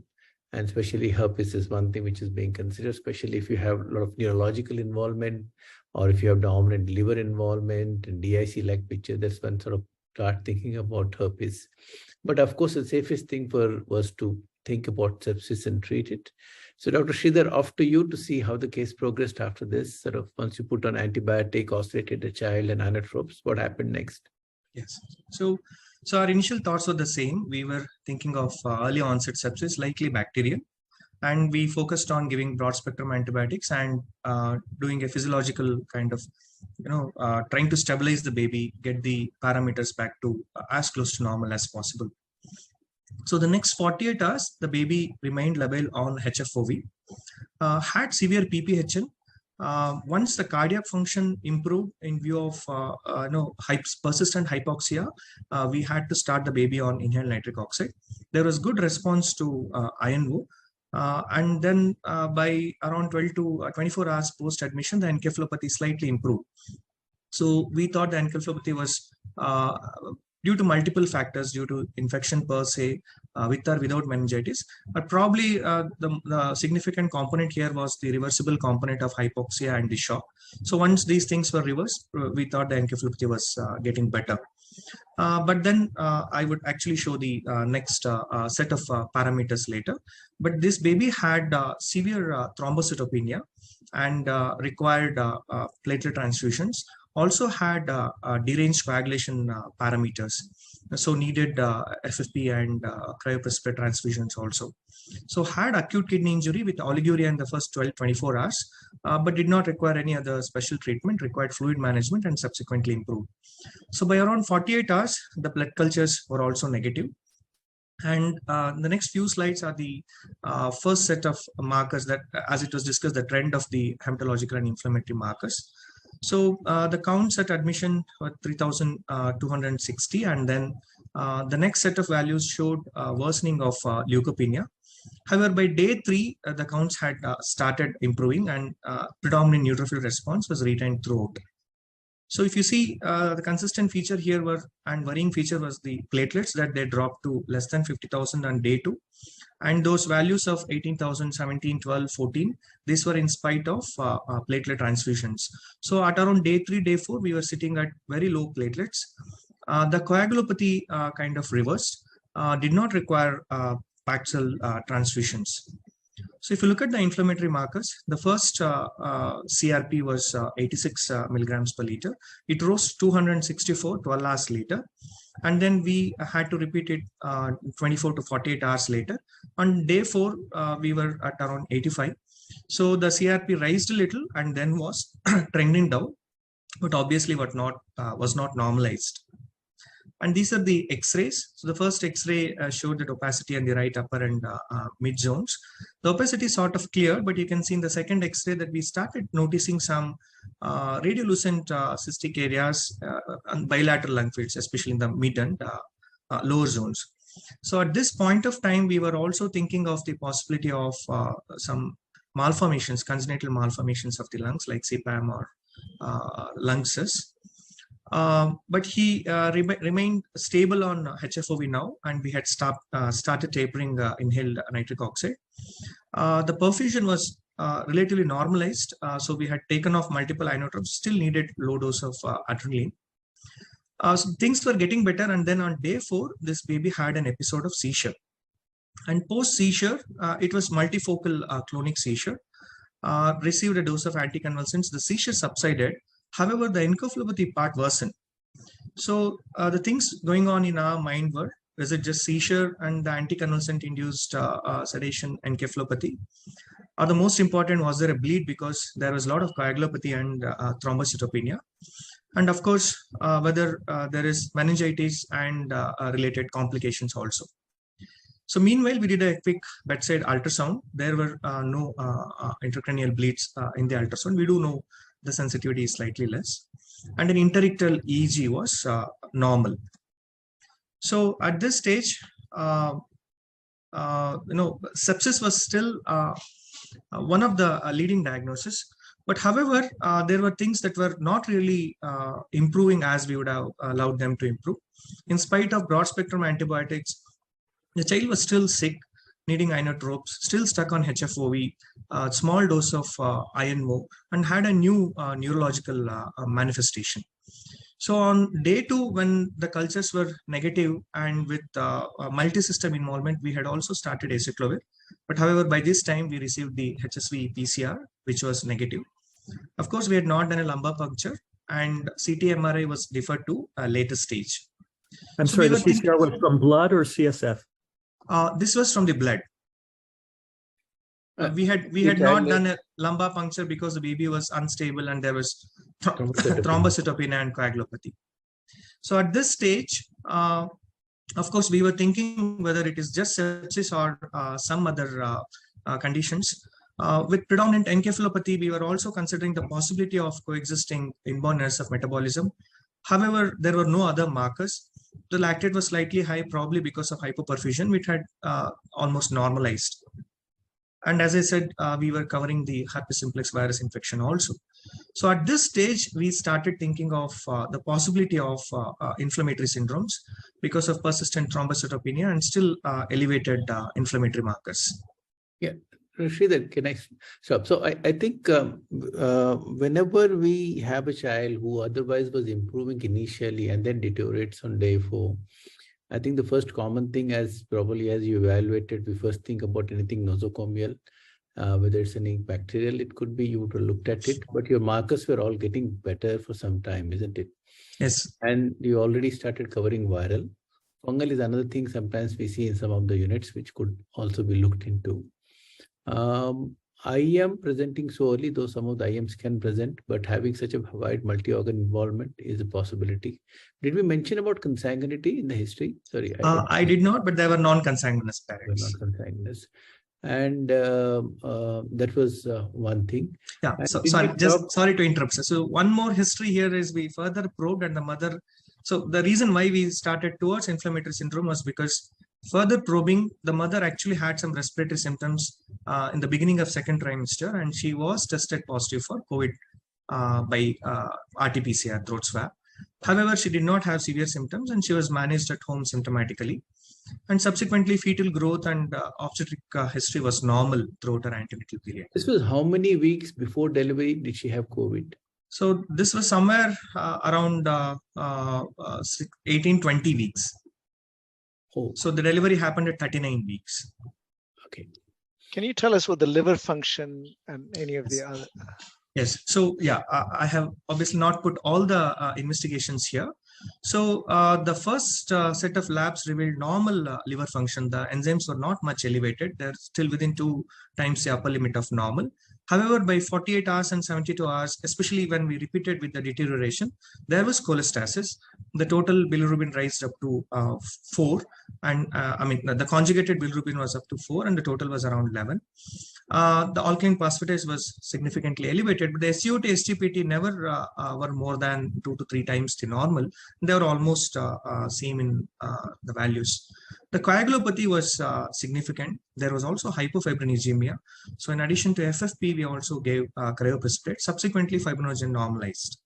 and especially herpes is one thing which is being considered, especially if you have a lot of neurological involvement, or if you have dominant liver involvement and DIC-like picture, that's one sort of start thinking about herpes. But of course, the safest thing for was to think about sepsis and treat it. So Dr. Sridhar, off to you to see how the case progressed after this. Sort of once you put on antibiotic, oscillated the child and inotropes, what happened next? Yes. So our initial thoughts were the same. We were thinking of early onset sepsis, likely bacterial, and we focused on giving broad spectrum antibiotics and doing a physiological kind of, trying to stabilize the baby, get the parameters back to as close to normal as possible. So the next 48 hours, the baby remained labile on HFOV, had severe PPHN. Once the cardiac function improved in view of persistent hypoxia, we had to start the baby on inhaled nitric oxide. There was good response to INO. And then by around 12 to 24 hours post-admission, the encephalopathy slightly improved. So we thought the encephalopathy was due to multiple factors, due to infection per se, with or without meningitis. But probably the significant component here was the reversible component of hypoxia and the shock. So once these things were reversed, we thought the encephalopathy was getting better. But then I would actually show the next set of parameters later. But this baby had severe thrombocytopenia and required platelet transfusions. Also had deranged coagulation parameters, so needed FFP and cryoprecipitate transfusions also. So had acute kidney injury with oliguria in the first 12-24 hours, but did not require any other special treatment, required fluid management and subsequently improved. So by around 48 hours, the blood cultures were also negative. And the next few slides are the first set of markers that, as it was discussed, the trend of the hematological and inflammatory markers. So the counts at admission were 3,260, and then the next set of values showed worsening of leukopenia. However, by day 3, the counts had started improving, and predominant neutrophil response was retained throughout. So if you see, the consistent feature here and worrying feature was the platelets, that they dropped to less than 50,000 on day 2. And those values of 18,000, 17, 12, 14, these were in spite of platelet transfusions. So at around day 3, day 4, we were sitting at very low platelets. The coagulopathy kind of reversed, did not require Paxil transfusions. So if you look at the inflammatory markers, the first CRP was 86 milligrams per liter. It rose 264 12 hours later. And then we had to repeat it 24 to 48 hours later. On day 4, we were at around 85. So the CRP raised a little and then was trending down, but obviously was not normalized. And these are the X-rays. So the first X-ray showed that opacity in the right upper and mid zones. The opacity sort of cleared, but you can see in the second X-ray that we started noticing some radiolucent cystic areas and bilateral lung fields, especially in the mid and lower zones. So at this point of time, we were also thinking of the possibility of some malformations, congenital malformations of the lungs, like CPAM or lung cysts. But he remained stable on HFOV now, and we had started tapering inhaled nitric oxide. The perfusion was relatively normalized, so we had taken off multiple inotropes, still needed low dose of adrenaline. So things were getting better, and then on day 4, this baby had an episode of seizure. And post-seizure, it was multifocal clonic seizure, received a dose of anticonvulsants, the seizure subsided. However, the encephalopathy part worsened. So the things going on in our mind were, is it just seizure and the anticonvulsant-induced sedation encephalopathy? The most important, was there a bleed, because there was a lot of coagulopathy and thrombocytopenia. And of course, whether there is meningitis and related complications also. So meanwhile, we did a quick bedside ultrasound. There were no intracranial bleeds in the ultrasound. We do know the sensitivity is slightly less. And an interictal EEG was normal. So at this stage, sepsis was still one of the leading diagnoses. But however, there were things that were not really improving as we would have allowed them to improve. In spite of broad spectrum antibiotics, the child was still sick, needing inotropes, still stuck on HFOV, small dose of INO, and had a new neurological manifestation. So on day 2, when the cultures were negative and with multi-system involvement, we had also started acyclovir. But however, by this time we received the HSV PCR, which was negative. Of course, we had not done a lumbar puncture, and CT MRI was deferred to a later stage. I'm sorry, the PCR was from blood or CSF? This was from the blood. We had not done a lumbar puncture because the baby was unstable and there was thrombocytopenia and coagulopathy. So at this stage, of course, we were thinking whether it is just sepsis or some other conditions. With predominant encephalopathy, we were also considering the possibility of coexisting inborn errors of metabolism. However, there were no other markers. The lactate was slightly high, probably because of hypoperfusion, which had almost normalized. And as I said, we were covering the herpes simplex virus infection also. So at this stage, we started thinking of the possibility of inflammatory syndromes because of persistent thrombocytopenia and still elevated inflammatory markers. Yeah, Sridhar, can I stop? So I think whenever we have a child who otherwise was improving initially and then deteriorates on day 4, I think the first common thing, as probably as you evaluated, we first think about anything nosocomial, whether it's anything bacterial, it could be, you would have looked at it, but your markers were all getting better for some time, isn't it? Yes. And you already started covering viral. Fungal is another thing sometimes we see in some of the units, which could also be looked into. IM presenting so early, though some of the IMs can present, but having such a wide multi-organ involvement is a possibility. Did we mention about consanguinity in the history? Sorry. I did not, but there were non-consanguineous parents. Non-consanguineous. And that was one thing. Yeah, so, sorry to interrupt. So one more history here is we further probed and the mother. So the reason why we started towards inflammatory syndrome was because further probing, the mother actually had some respiratory symptoms in the beginning of second trimester, and she was tested positive for COVID by RT-PCR throat swab. However, she did not have severe symptoms and she was managed at home symptomatically. And subsequently, fetal growth and obstetric history was normal throughout her antenatal period. This was how many weeks before delivery did she have COVID? So this was somewhere around 18-20 weeks. Oh. So the delivery happened at 39 weeks. Okay. Can you tell us what the liver function and any of the other? Yes. So yeah, I have obviously not put all the investigations here. So the first set of labs revealed normal liver function. The enzymes were not much elevated. They're still within 2 times the upper limit of normal. However, by 48 hours and 72 hours, especially when we repeated with the deterioration, there was cholestasis. The total bilirubin raised up to 4. And the conjugated bilirubin was up to 4 and the total was around 11. The alkaline phosphatase was significantly elevated, but the SUT, SGPT never were more than 2 to 3 times the normal. They were almost same in the values. The coagulopathy was significant. There was also hypofibronemia. So in addition to FFP, we also gave cryoprecipitate. Subsequently, fibrinogen normalized.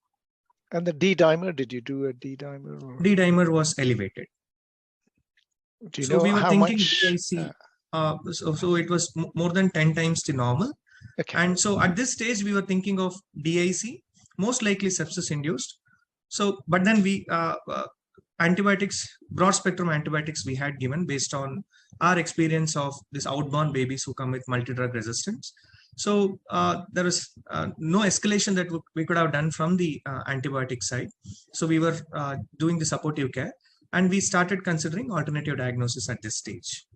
And the D-dimer, did you do a D-dimer? Or? D-dimer was elevated. Do you so know we were how thinking much? DIC. So it was more than 10 times the normal. Okay. And so at this stage, we were thinking of DIC, most likely sepsis induced. So, but then we antibiotics, broad spectrum antibiotics we had given based on our experience of this outborn babies who come with multi-drug resistance. So there was no escalation that we could have done from the antibiotic side. So we were doing the supportive care and we started considering alternative diagnosis at this stage.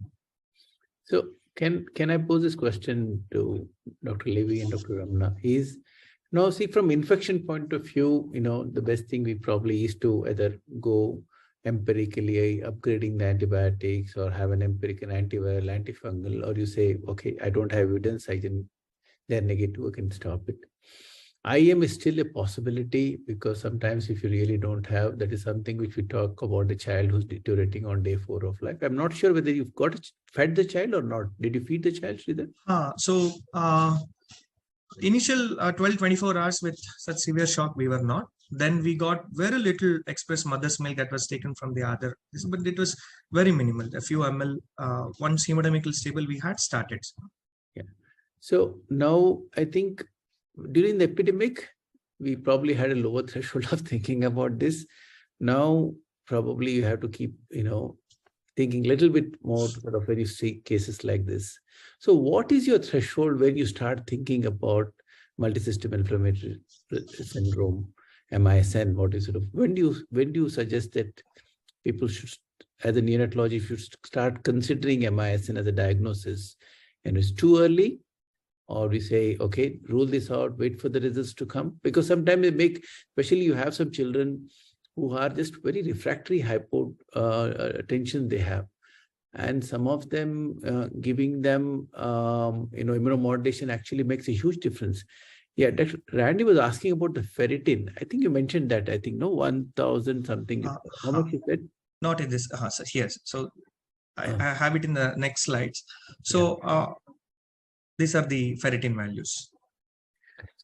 So can I pose this question to Dr. Levy and Dr. Ramna? Is now see from infection point of view, the best thing we probably is to either go empirically upgrading the antibiotics or have an empirical antiviral, antifungal, or you say, okay, I don't have evidence, they're negative, I can stop it. IM is still a possibility because sometimes if you really don't have, that is something which we talk about the child who's deteriorating on day 4 of life. I'm not sure whether you've fed the child or not. Did you feed the child, Sridhar? Initial 12-24 hours with such severe shock, we were not. Then we got very little express mother's milk that was taken from the other, but it was very minimal, a few ml. Once hemodynamically stable, we had started. Yeah. So now I think during the epidemic, we probably had a lower threshold of thinking about this. Now, probably you have to keep, thinking a little bit more sort of when you see cases like this. So what is your threshold when you start thinking about multisystem inflammatory syndrome, MISN? What is when do you suggest that people should, as a neonatology, should start considering MISN as a diagnosis? And it's too early, or we say, okay, rule this out, wait for the results to come? Because sometimes they make, especially you have some children who are just very refractory hypotension they have. And some of them, giving them, immunomodulation actually makes a huge difference. Yeah, Dr. Randy was asking about the ferritin. I think you mentioned that, I think, no, 1,000 something. How much is that? Not in this, sir. Yes. So I have it in the next slides. So these are the ferritin values.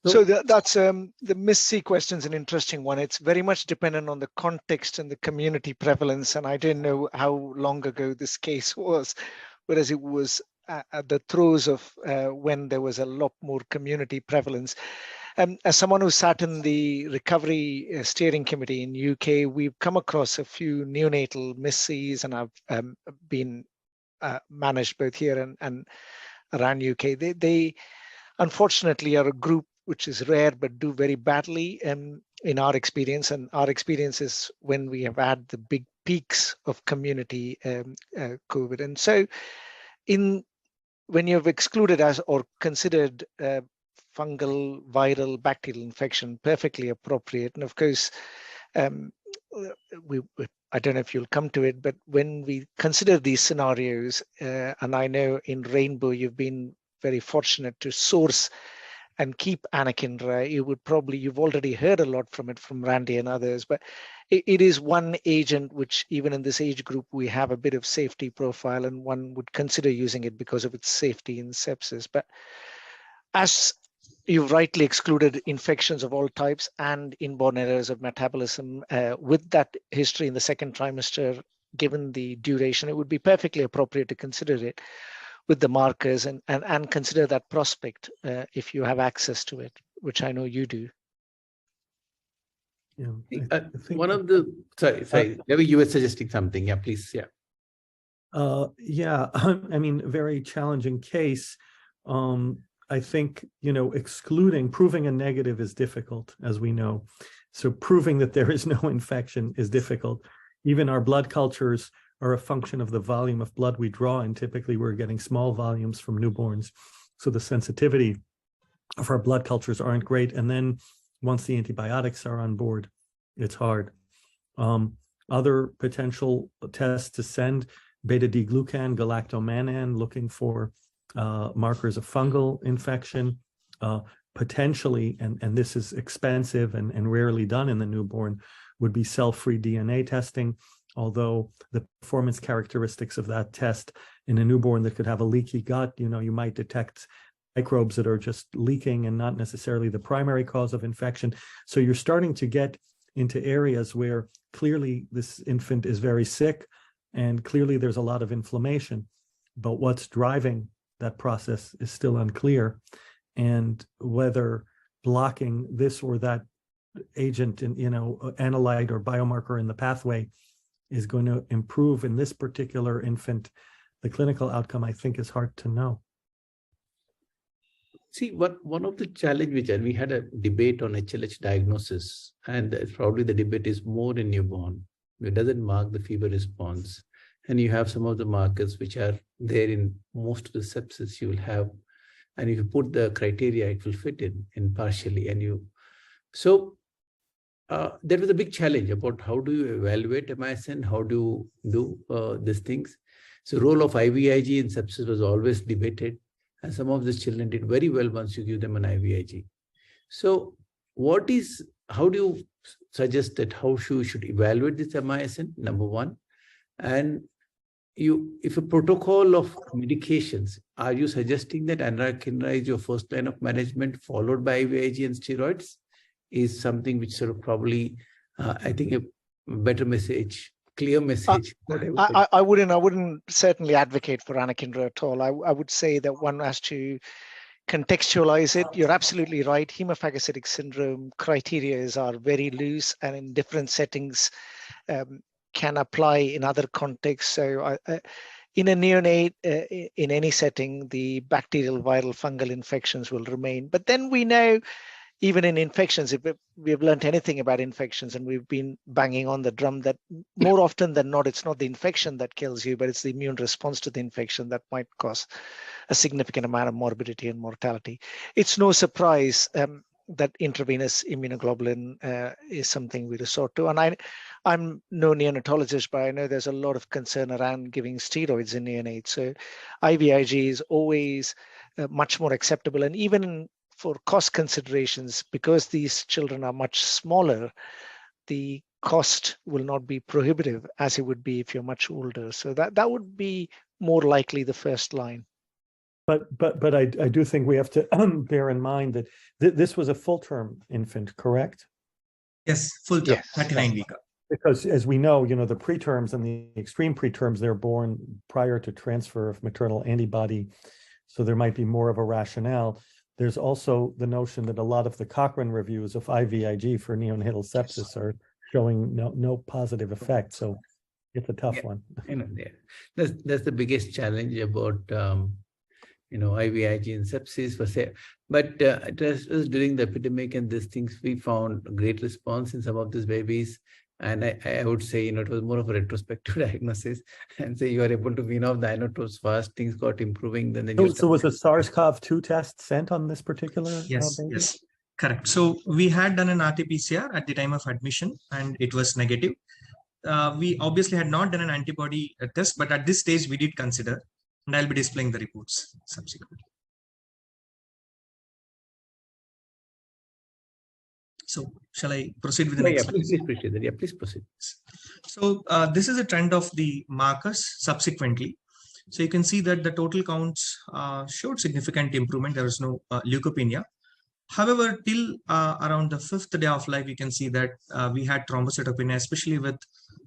So that's the MIS-C question is an interesting one. It's very much dependent on the context and the community prevalence. And I didn't know how long ago this case was, whereas it was at the throes of when there was a lot more community prevalence. As someone who sat in the recovery steering committee in UK, we've come across a few neonatal MIS-Cs, and I've been managed both here and around UK. They unfortunately are a group which is rare but do very badly in our experience. And our experience is when we have had the big peaks of community COVID. And so when you've excluded as or considered fungal, viral, bacterial infection, perfectly appropriate. And of course, I don't know if you'll come to it, but when we consider these scenarios, and I know in Rainbow, you've been very fortunate to source and keep anakinra. You've already heard a lot from Randy and others, but it is one agent which even in this age group, we have a bit of safety profile, and one would consider using it because of its safety in sepsis. But as you've rightly excluded infections of all types and inborn errors of metabolism, with that history in the second trimester, given the duration, it would be perfectly appropriate to consider it with the markers and consider that prospect if you have access to it, which I know you do. Yeah, I think one of the, sorry, maybe you were suggesting something. Yeah, please. Yeah. Yeah, I mean, very challenging case. I think, proving a negative is difficult, as we know. So proving that there is no infection is difficult. Even our blood cultures are a function of the volume of blood we draw, and typically we're getting small volumes from newborns. So the sensitivity of our blood cultures aren't great. And then once the antibiotics are on board, it's hard. Other potential tests to send: beta-D-glucan, galactomannan, looking for markers of fungal infection. Potentially, and this is expensive and rarely done in the newborn, would be cell-free DNA testing, although the performance characteristics of that test in a newborn that could have a leaky gut, you might detect microbes that are just leaking and not necessarily the primary cause of infection. So you're starting to get into areas where clearly this infant is very sick and clearly there's a lot of inflammation, but what's driving that process is still unclear. And whether blocking this or that agent in, analyte or biomarker in the pathway is going to improve in this particular infant, the clinical outcome, I think, is hard to know. See, one of the challenge we had a debate on HLH diagnosis, and probably the debate is more in newborn. It doesn't mark the fever response. And you have some of the markers which are there in most of the sepsis you will have. And if you put the criteria, it will fit in partially. So there was a big challenge about how do you evaluate MISN, how do you do these things. So role of IVIG in sepsis was always debated. And some of these children did very well once you give them an IVIG. So how do you suggest that how you should evaluate this MISN, number one? And if a protocol of medications, are you suggesting that anakinra is your first line of management followed by IVIG and steroids? Is something which sort of probably, I think, a better message, clear message. I wouldn't certainly advocate for anakinra at all. I would say that one has to contextualize it. You're absolutely right. Hemophagocytic syndrome criteria are very loose and in different settings can apply in other contexts. So in a neonate, in any setting, the bacterial, viral, fungal infections will remain. But then we know, even in infections, if we've learned anything about infections, and we've been banging on the drum, that more often than not, it's not the infection that kills you, but it's the immune response to the infection that might cause a significant amount of morbidity and mortality. It's no surprise that intravenous immunoglobulin is something we resort to. And I'm no neonatologist, but I know there's a lot of concern around giving steroids in neonates. So IVIG is always much more acceptable. And even for cost considerations, because these children are much smaller, the cost will not be prohibitive as it would be if you're much older. So that would be more likely the first line. But I do think we have to bear in mind that this was a full-term infant, correct? Yes, full term, Yes. 39 week. Because as we know, the preterms and the extreme preterms, they're born prior to transfer of maternal antibody. So there might be more of a rationale. There's also the notion that a lot of the Cochrane reviews of IVIG for neonatal sepsis are showing no positive effect. So it's a tough one. That's the biggest challenge about IVIG and sepsis per se. But it was during the epidemic and these things, we found great response in some of these babies. And I would say, it was more of a retrospective diagnosis, and so you are able to wean off the inotrophs fast, things got improving. Then So was a SARS-CoV-2 test sent on this particular Yes, baby? yes, correct. So we had done an RT-PCR at the time of admission, and it was negative. We obviously had not done an antibody test, but at this stage we did consider, and I'll be displaying the reports subsequently. So shall I proceed with the next slide? Please proceed. Yeah, please proceed. So this is a trend of the markers subsequently. So you can see that the total counts showed significant improvement. There was no leukopenia. However, till around the 5th day of life, you can see that we had thrombocytopenia, especially with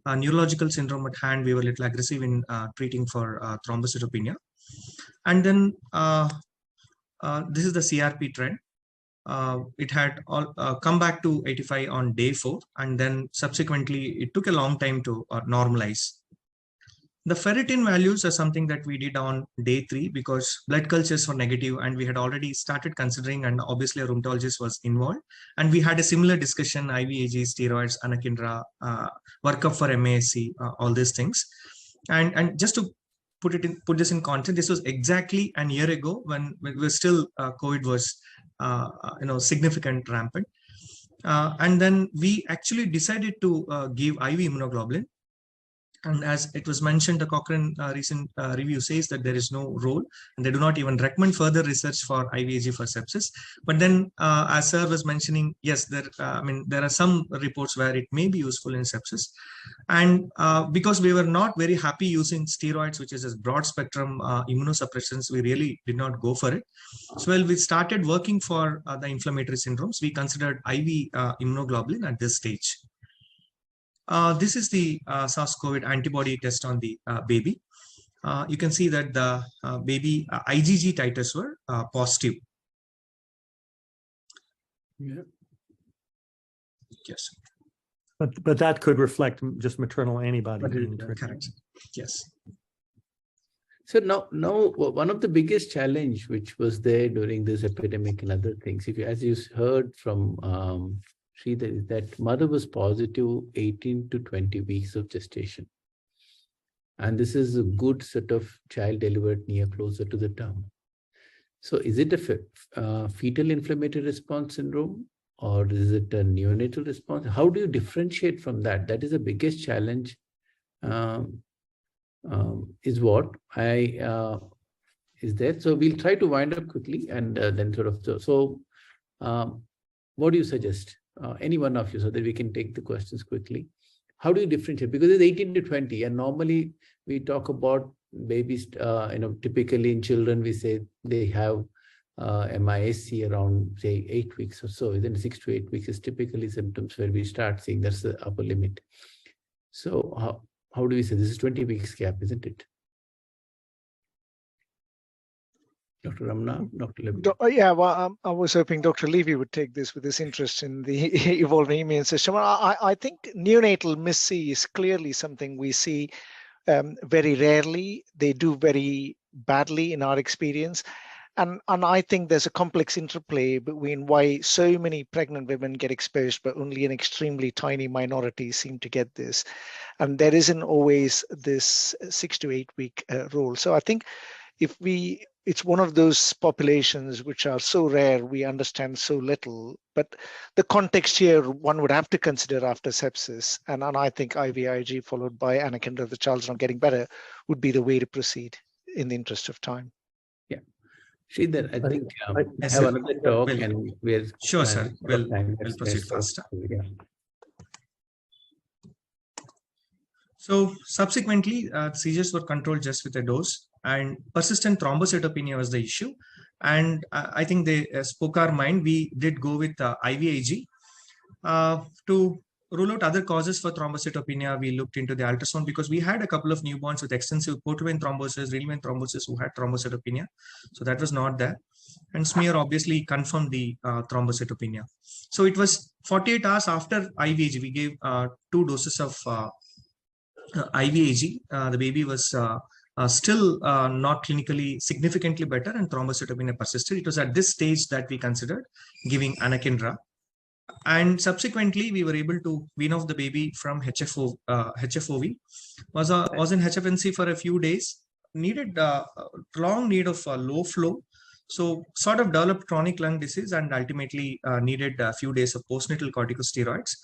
neurological syndrome at hand. We were a little aggressive in treating for thrombocytopenia. And then this is the CRP trend. It had come back to 85 on day 4, and then subsequently it took a long time to normalize. The ferritin values are something that we did on day 3 because blood cultures were negative, and we had already started considering, and obviously a rheumatologist was involved, and we had a similar discussion: IVIG, steroids, anakinra, workup for MASC, all these things. And just to put this in context, this was exactly a year ago when we were still COVID was significant, rampant, and then we actually decided to give IV immunoglobulin. And as it was mentioned, the Cochrane recent review says that there is no role, and they do not even recommend further research for IVIG for sepsis. But then, as Sir was mentioning, yes, there are some reports where it may be useful in sepsis. And because we were not very happy using steroids, which is a broad spectrum immunosuppressants, we really did not go for it. So while we started working for the inflammatory syndromes, we considered IV immunoglobulin at this stage. This is the SARS-CoV antibody test on the baby. You can see that the baby IgG titers were positive. Yeah. Yes. But that could reflect just maternal antibody. Correct. Yes. So now one of the biggest challenge which was there during this epidemic and other things, as you heard from Sridhar, is that mother was positive 18 to 20 weeks of gestation. And this is a good sort of child delivered closer to the term. So is it a fetal inflammatory response syndrome, or is it a neonatal response? How do you differentiate from that? That is the biggest challenge, is what is there. So we'll try to wind up quickly and then sort of, so what do you suggest? Any one of you, so that we can take the questions quickly. How do you differentiate? Because it's 18 to 20, and normally we talk about babies, typically in children, we say they have MISC around, say, 8 weeks or so. Within 6 to 8 weeks is typically symptoms where we start seeing that's the upper limit. So how do we say this is 20 weeks gap, isn't it? Dr. Ramna, Dr. Levy. Yeah, well, I was hoping Dr. Levy would take this with his interest in the evolving immune system. I think neonatal MIS-C is clearly something we see Very rarely, they do very badly in our experience. And I think there's a complex interplay between why so many pregnant women get exposed, but only an extremely tiny minority seem to get this. And there isn't always this 6 to 8 week rule. So I think it's one of those populations which are so rare, we understand so little. But the context here, one would have to consider after sepsis. And I think IVIG followed by anakinra, the child's not getting better, would be the way to proceed in the interest of time. Yeah. Sridhar, I think I Yes, have sir. another talk Well, and we're sure, sir. We'll Let's proceed so, faster. yeah. So subsequently, seizures were controlled just with a dose, and persistent thrombocytopenia was the issue. And I think they spoke our mind. We did go with IVIG. To rule out other causes for thrombocytopenia, we looked into the ultrasound because we had a couple of newborns with extensive portal vein thrombosis, renal vein thrombosis who had thrombocytopenia. So that was not there. And smear obviously confirmed the thrombocytopenia. So it was 48 hours after IVIG. We gave 2 doses of IVIG. The baby was still not clinically significantly better, and thrombocytopenia persisted. It was at this stage that we considered giving anakinra. And subsequently, we were able to wean off the baby from HFOV. Was in HFNC for a few days. Needed long need of low flow. So sort of developed chronic lung disease and ultimately needed a few days of postnatal corticosteroids.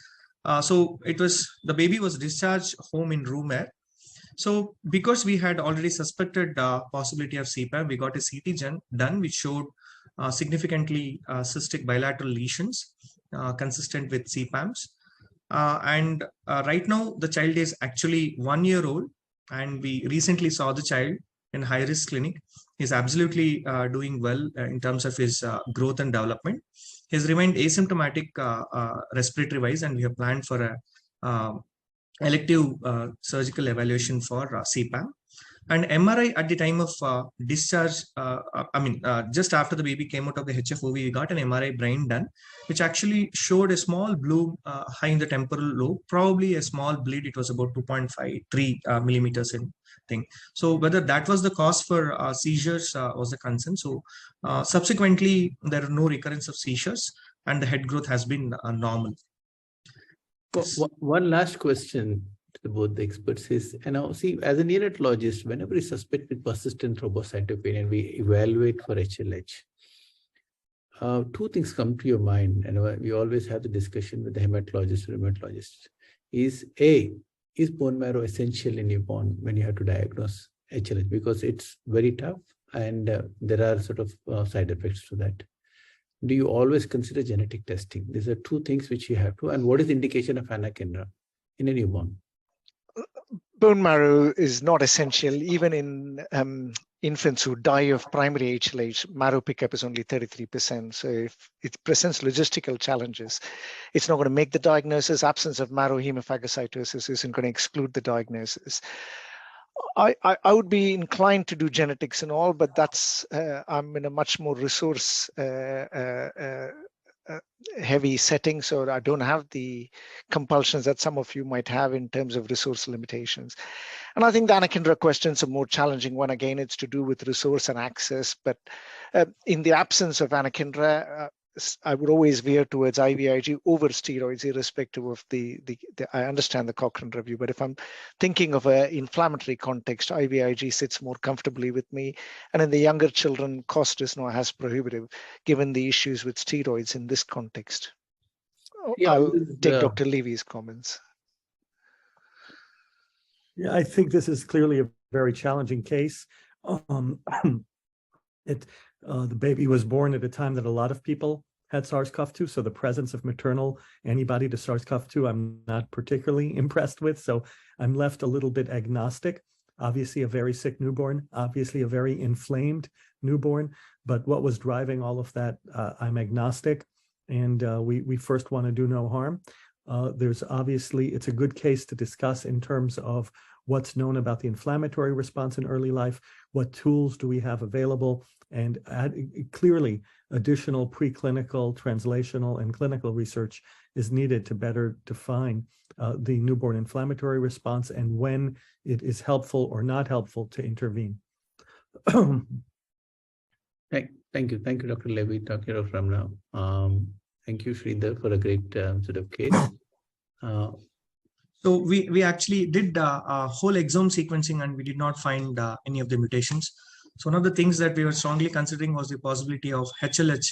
So the baby was discharged home in room air. So because we had already suspected possibility of CPAP, we got a CT done, which showed significantly cystic bilateral lesions consistent with CPAMs. And right now, the child is actually 1 year old, and we recently saw the child in high-risk clinic. He's absolutely doing well in terms of his growth and development. He's remained asymptomatic respiratory-wise, and we have planned for a elective surgical evaluation for CPAP. And MRI at the time of discharge, just after the baby came out of the HFOV, we got an MRI brain done, which actually showed a small blue high in the temporal lobe, probably a small bleed. It was about 2.53 millimeters in thing. So whether that was the cause for seizures was the concern. So subsequently, there are no recurrence of seizures, and the head growth has been normal. One last question to both the experts is, see, as a neonatologist, whenever we suspect with persistent thrombocytopenia and we evaluate for HLH, 2 things come to your mind, and we always have the discussion with the hematologist or rheumatologist. Is bone marrow essential in newborn when you have to diagnose HLH? Because it's very tough and there are sort of side effects to that. Do you always consider genetic testing? These are 2 things which you have to. And what is the indication of anakinra in a newborn? Bone marrow is not essential. Even in infants who die of primary HLH, marrow pickup is only 33%. So if it presents logistical challenges, it's not going to make the diagnosis. Absence of marrow hemophagocytosis isn't going to exclude the diagnosis. I would be inclined to do genetics and all, but that's I'm in a much more resource heavy setting, so I don't have the compulsions that some of you might have in terms of resource limitations. And I think the anakinra question is a more challenging one. Again, it's to do with resource and access, but in the absence of anakinra, I would always veer towards IVIG over steroids, irrespective of I understand the Cochrane review, but if I'm thinking of an inflammatory context, IVIG sits more comfortably with me. And in the younger children, cost is not as prohibitive, given the issues with steroids in this context. Yeah, I'll take Dr. Levy's comments. Yeah, I think this is clearly a very challenging case. The baby was born at a time that a lot of people had SARS-CoV-2, so the presence of maternal antibody to SARS-CoV-2 I'm not particularly impressed with, so I'm left a little bit agnostic. Obviously a very sick newborn, obviously a very inflamed newborn, but what was driving all of that, I'm agnostic, and we first want to do no harm. There's obviously, it's a good case to discuss in terms of what's known about the inflammatory response in early life, what tools do we have available, and clearly additional preclinical, translational, and clinical research is needed to better define the newborn inflammatory response and when it is helpful or not helpful to intervene. Thank you, Dr. Levy, Dr. Ramna. Thank you, Sridhar, for a great sort of case. So we actually did a whole exome sequencing and we did not find any of the mutations. So one of the things that we were strongly considering was the possibility of HLH.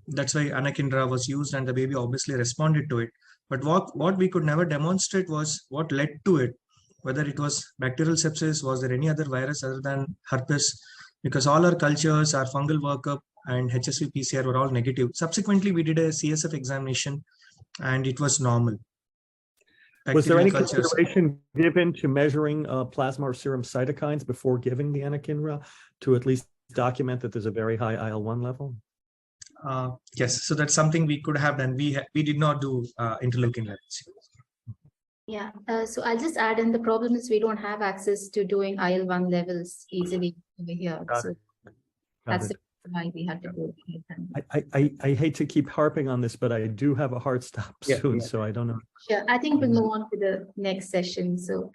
That's why anakinra was used and the baby obviously responded to it. But what we could never demonstrate was what led to it, whether it was bacterial sepsis, was there any other virus other than herpes, because all our cultures, our fungal workup and HSV PCR were all negative. Subsequently, we did a CSF examination and it was normal. Was there any Bacterial cultures. consideration given to measuring plasma or serum cytokines before giving the anakinra to at least document that there's a very high IL-1 level? Yes, so that's something we could have done. We did not do interleukin levels. Yeah, so I'll just add in, the problem is we don't have access to doing IL-1 levels easily over here. So that's why we had to go. I hate to keep harping on this, but I do have a hard stop soon, so I don't know. Sure, I think we'll move on to the next session. So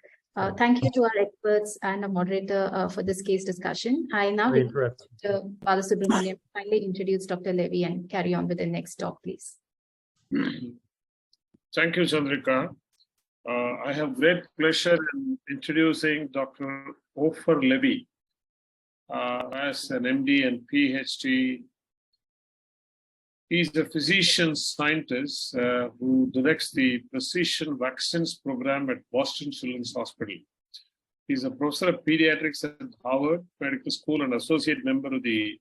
thank you to our experts and a moderator for this case discussion. I now request Dr. Balasubramanian finally introduce Dr. Levy and carry on with the next talk, please. Thank you, Chandrika. I have great pleasure in introducing Dr. Ofer Levy as an MD and PhD. He's a physician scientist who directs the Precision Vaccines program at Boston Children's Hospital. He's a professor of pediatrics at Harvard Medical School and associate member of the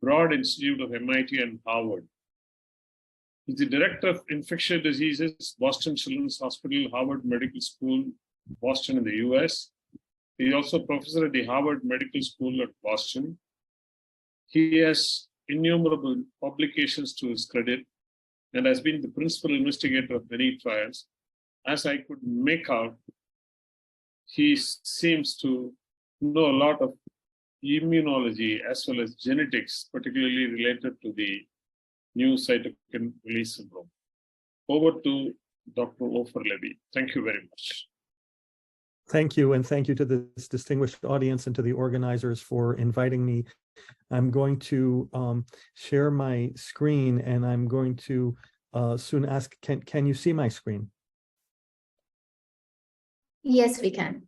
Broad Institute of MIT and Harvard. He's the director of infectious diseases, Boston Children's Hospital, Harvard Medical School, Boston in the US. He's also professor at the Harvard Medical School at Boston. He has innumerable publications to his credit and has been the principal investigator of many trials. As I could make out, he seems to know a lot of immunology as well as genetics, particularly related to the new cytokine release syndrome. Over to Dr. Ofer Levy. Thank you very much. Thank you, and thank you to this distinguished audience and to the organizers for inviting me. I'm going to share my screen, and I'm going to soon ask, can you see my screen? Yes, we can.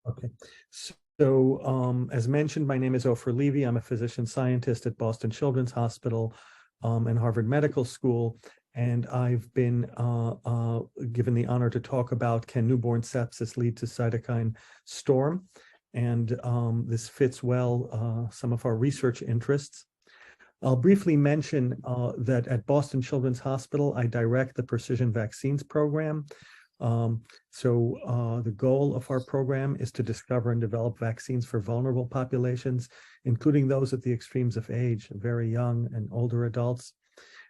Okay. So as mentioned, my name is Ofer Levy. I'm a physician scientist at Boston Children's Hospital and Harvard Medical School. And I've been given the honor to talk about, can newborn sepsis lead to cytokine storm? And this fits well some of our research interests. I'll briefly mention that at Boston Children's Hospital, I direct the Precision Vaccines program. The goal of our program is to discover and develop vaccines for vulnerable populations, including those at the extremes of age, very young and older adults.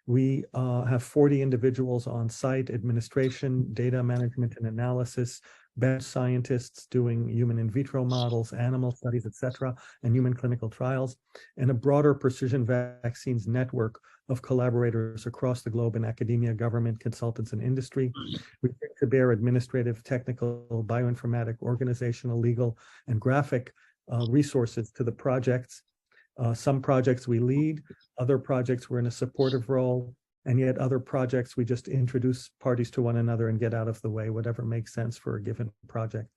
We have 40 individuals on site, administration, data management and analysis, bench scientists doing human in vitro models, animal studies, etc., and human clinical trials, and a broader precision vaccines network of collaborators across the globe in academia, government, consultants, and industry. We bring to bear administrative, technical, bioinformatic, organizational, legal, and graphic resources to the projects. Some projects we lead, other projects we're in a supportive role, and yet other projects we just introduce parties to one another and get out of the way, whatever makes sense for a given project.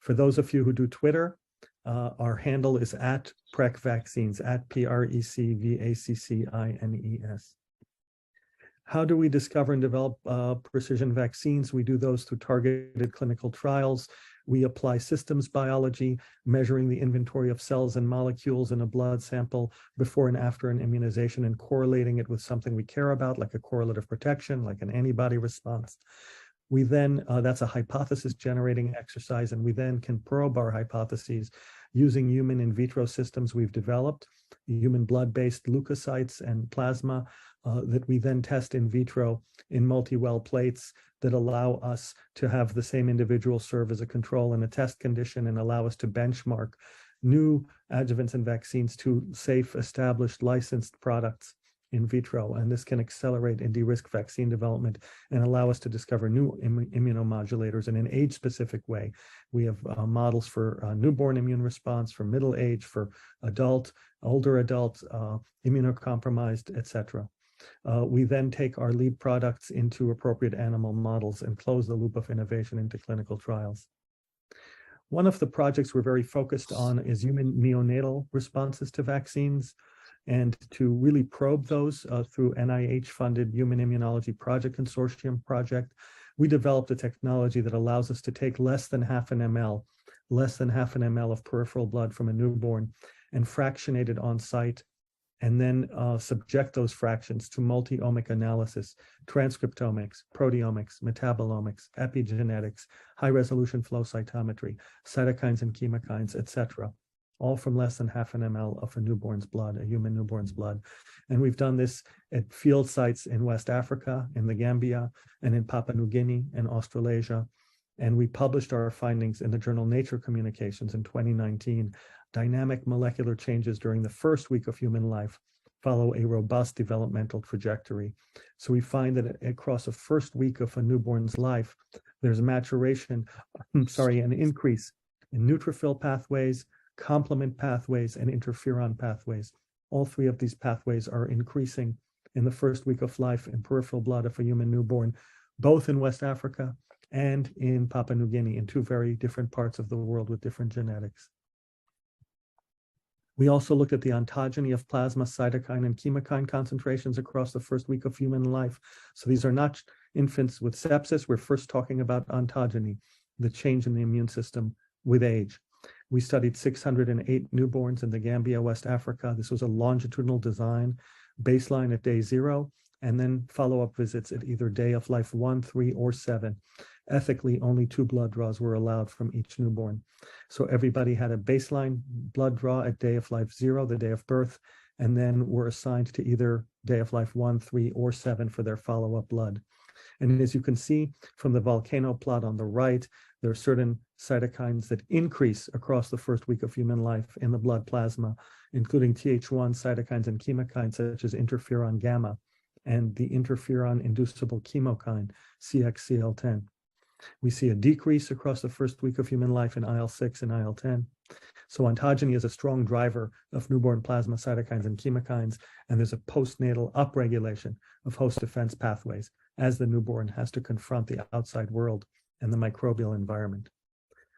For those of you who do Twitter, our handle is @PrecVaccines, @PRECVACCINES. How do we discover and develop precision vaccines? We do those through targeted clinical trials. We apply systems biology, measuring the inventory of cells and molecules in a blood sample before and after an immunization and correlating it with something we care about, like a correlate of protection, like an antibody response. We then, that's a hypothesis generating exercise, and we then can probe our hypotheses using human in vitro systems we've developed, human blood-based leukocytes and plasma that we then test in vitro in multi-well plates that allow us to have the same individual serve as a control in a test condition and allow us to benchmark new adjuvants and vaccines to safe, established, licensed products in vitro. And this can accelerate and de-risk vaccine development and allow us to discover new immunomodulators in an age-specific way. We have models for newborn immune response, for middle age, for adult, older adult, immunocompromised, etc. We then take our lead products into appropriate animal models and close the loop of innovation into clinical trials. One of the projects we're very focused on is human neonatal responses to vaccines, and to really probe those through NIH-funded Human Immunology Project Consortium project, we developed a technology that allows us to take less than half an ml of peripheral blood from a newborn and fractionate it on site, and then subject those fractions to multi-omic analysis, transcriptomics, proteomics, metabolomics, epigenetics, high-resolution flow cytometry, cytokines and chemokines, etc., all from less than half an ml of a newborn's blood, a human newborn's blood. And we've done this at field sites in West Africa, in the Gambia, and in Papua New Guinea and Australasia. And we published our findings in the journal Nature Communications in 2019. Dynamic molecular changes during the first week of human life follow a robust developmental trajectory. So we find that across the first week of a newborn's life, there's an increase in neutrophil pathways, complement pathways, and interferon pathways. All three of these pathways are increasing in the first week of life in peripheral blood of a human newborn, both in West Africa and in Papua New Guinea, in two very different parts of the world with different genetics. We also looked at the ontogeny of plasma, cytokine, and chemokine concentrations across the first week of human life. So these are not infants with sepsis. We're first talking about ontogeny, the change in the immune system with age. We studied 608 newborns in the Gambia, West Africa. This was a longitudinal design, baseline at day 0, and then follow-up visits at either day of life 1, 3, or 7. Ethically, only 2 blood draws were allowed from each newborn. So everybody had a baseline blood draw at day of life 0, the day of birth, and then were assigned to either day of life 1, 3, or 7 for their follow-up blood. And as you can see from the volcano plot on the right, there are certain cytokines that increase across the first week of human life in the blood plasma, including Th1 cytokines and chemokines such as interferon gamma and the interferon-inducible chemokine, CXCL10. We see a decrease across the first week of human life in IL-6 and IL-10. So ontogeny is a strong driver of newborn plasma cytokines and chemokines, and there's a postnatal upregulation of host defense pathways as the newborn has to confront the outside world and the microbial environment.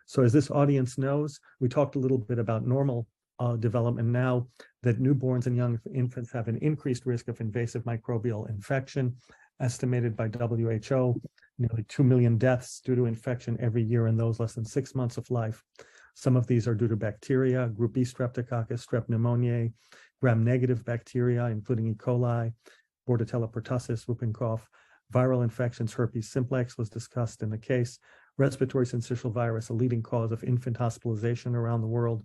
So as this audience knows, we talked a little bit about normal development now, that newborns and young infants have an increased risk of invasive microbial infection, estimated by WHO, nearly 2 million deaths due to infection every year in those less than 6 months of life. Some of these are due to bacteria, group B streptococcus, strep pneumoniae, gram-negative bacteria, including E. coli, Bordetella pertussis, whooping cough, viral infections, herpes simplex was discussed in the case, respiratory syncytial virus, a leading cause of infant hospitalization around the world,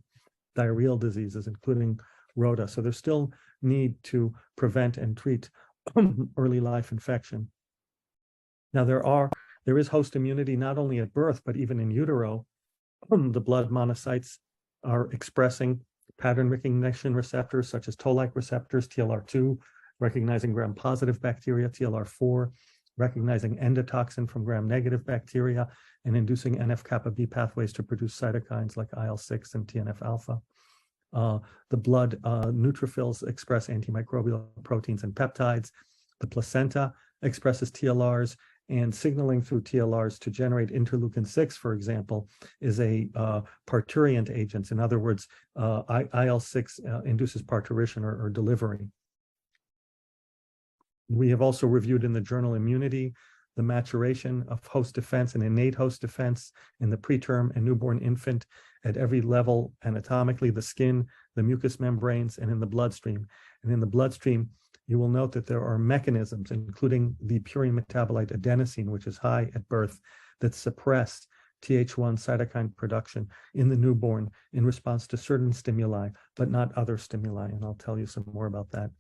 diarrheal diseases, including rota. So there's still need to prevent and treat early life infection. Now there is host immunity not only at birth, but even in utero. The blood monocytes are expressing pattern recognition receptors such as toll-like receptors, TLR2, recognizing gram-positive bacteria, TLR4, recognizing endotoxin from gram-negative bacteria, and inducing NF-kappa B pathways to produce cytokines like IL-6 and TNF-alpha. The blood neutrophils express antimicrobial proteins and peptides. The placenta expresses TLRs, and signaling through TLRs to generate interleukin-6, for example, is a parturient agent. In other words, IL-6 induces parturition or delivery. We have also reviewed in the journal Immunity the maturation of host defense and innate host defense in the preterm and newborn infant at every level anatomically, the skin, the mucous membranes, and in the bloodstream. And in the bloodstream, you will note that there are mechanisms, including the purine metabolite adenosine, which is high at birth, that suppress Th1 cytokine production in the newborn in response to certain stimuli, but not other stimuli. And I'll tell you some more about that.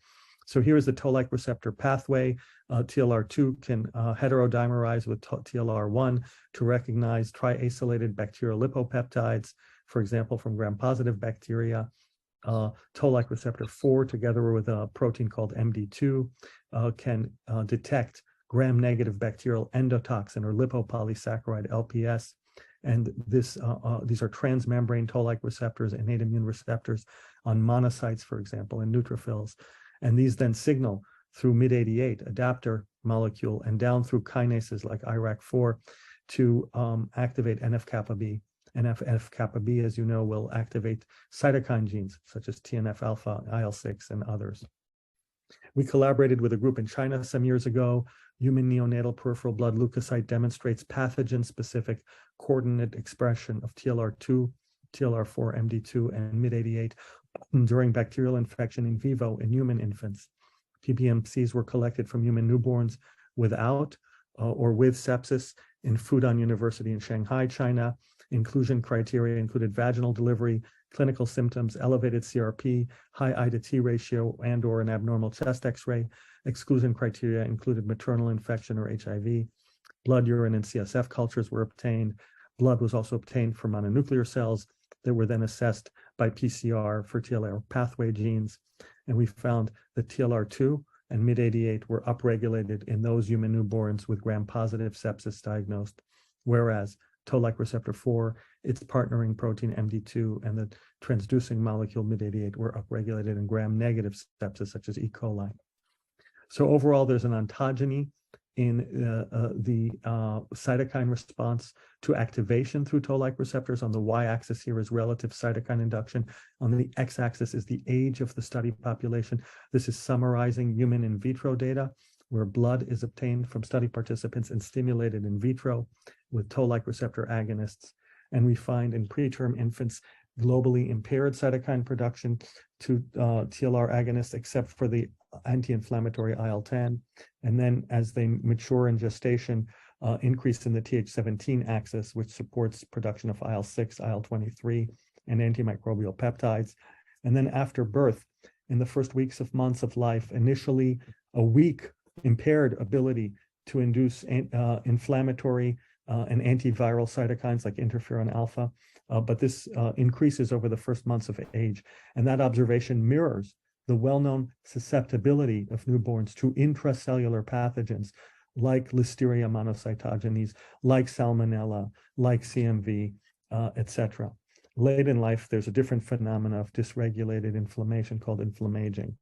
So here is the toll-like receptor pathway. TLR2 can heterodimerize with TLR1 to recognize triacylated bacterial lipopeptides, for example, from gram-positive bacteria. Toll-like receptor 4, together with a protein called MD2, can detect gram-negative bacterial endotoxin or lipopolysaccharide LPS. And these are transmembrane toll-like receptors, innate immune receptors on monocytes, for example, and neutrophils. And these then signal through MYD88 adapter molecule and down through kinases like IRAK4 to activate NF-kappa B. NF-kappa B, as you know, will activate cytokine genes such as TNF-alpha, IL-6, and others. We collaborated with a group in China some years ago. Human neonatal peripheral blood leukocyte demonstrates pathogen-specific coordinate expression of TLR2, TLR4, MD2, and MYD88 during bacterial infection in vivo in human infants. PBMCs were collected from human newborns without or with sepsis in Fudan University in Shanghai, China. Inclusion criteria included vaginal delivery, clinical symptoms, elevated CRP, high I to T ratio, and/or an abnormal chest X-ray. Exclusion criteria included maternal infection or HIV. Blood, urine, and CSF cultures were obtained. Blood was also obtained for mononuclear cells that were then assessed by PCR for TLR pathway genes. And we found that TLR2 and MYD88 were upregulated in those human newborns with gram-positive sepsis diagnosed, whereas toll-like receptor 4, its partnering protein MD2, and the transducing molecule MYD88 were upregulated in gram-negative sepsis, such as E. coli. So overall, there's an ontogeny in the cytokine response to activation through toll-like receptors. On the y-axis here is relative cytokine induction. On the x-axis is the age of the study population. This is summarizing human in vitro data, where blood is obtained from study participants and stimulated in vitro with toll-like receptor agonists. And we find in preterm infants globally impaired cytokine production to TLR agonists, except for the anti-inflammatory IL-10. And then as they mature in gestation, increase in the Th17 axis, which supports production of IL-6, IL-23, and antimicrobial peptides. And then after birth, in the first weeks of months of life, initially a weak impaired ability to induce inflammatory and antiviral cytokines like interferon alpha, but this increases over the first months of age. And that observation mirrors the well-known susceptibility of newborns to intracellular pathogens like Listeria monocytogenes, like Salmonella, like CMV, etc. Late in life, there's a different phenomena of dysregulated inflammation called inflammaging.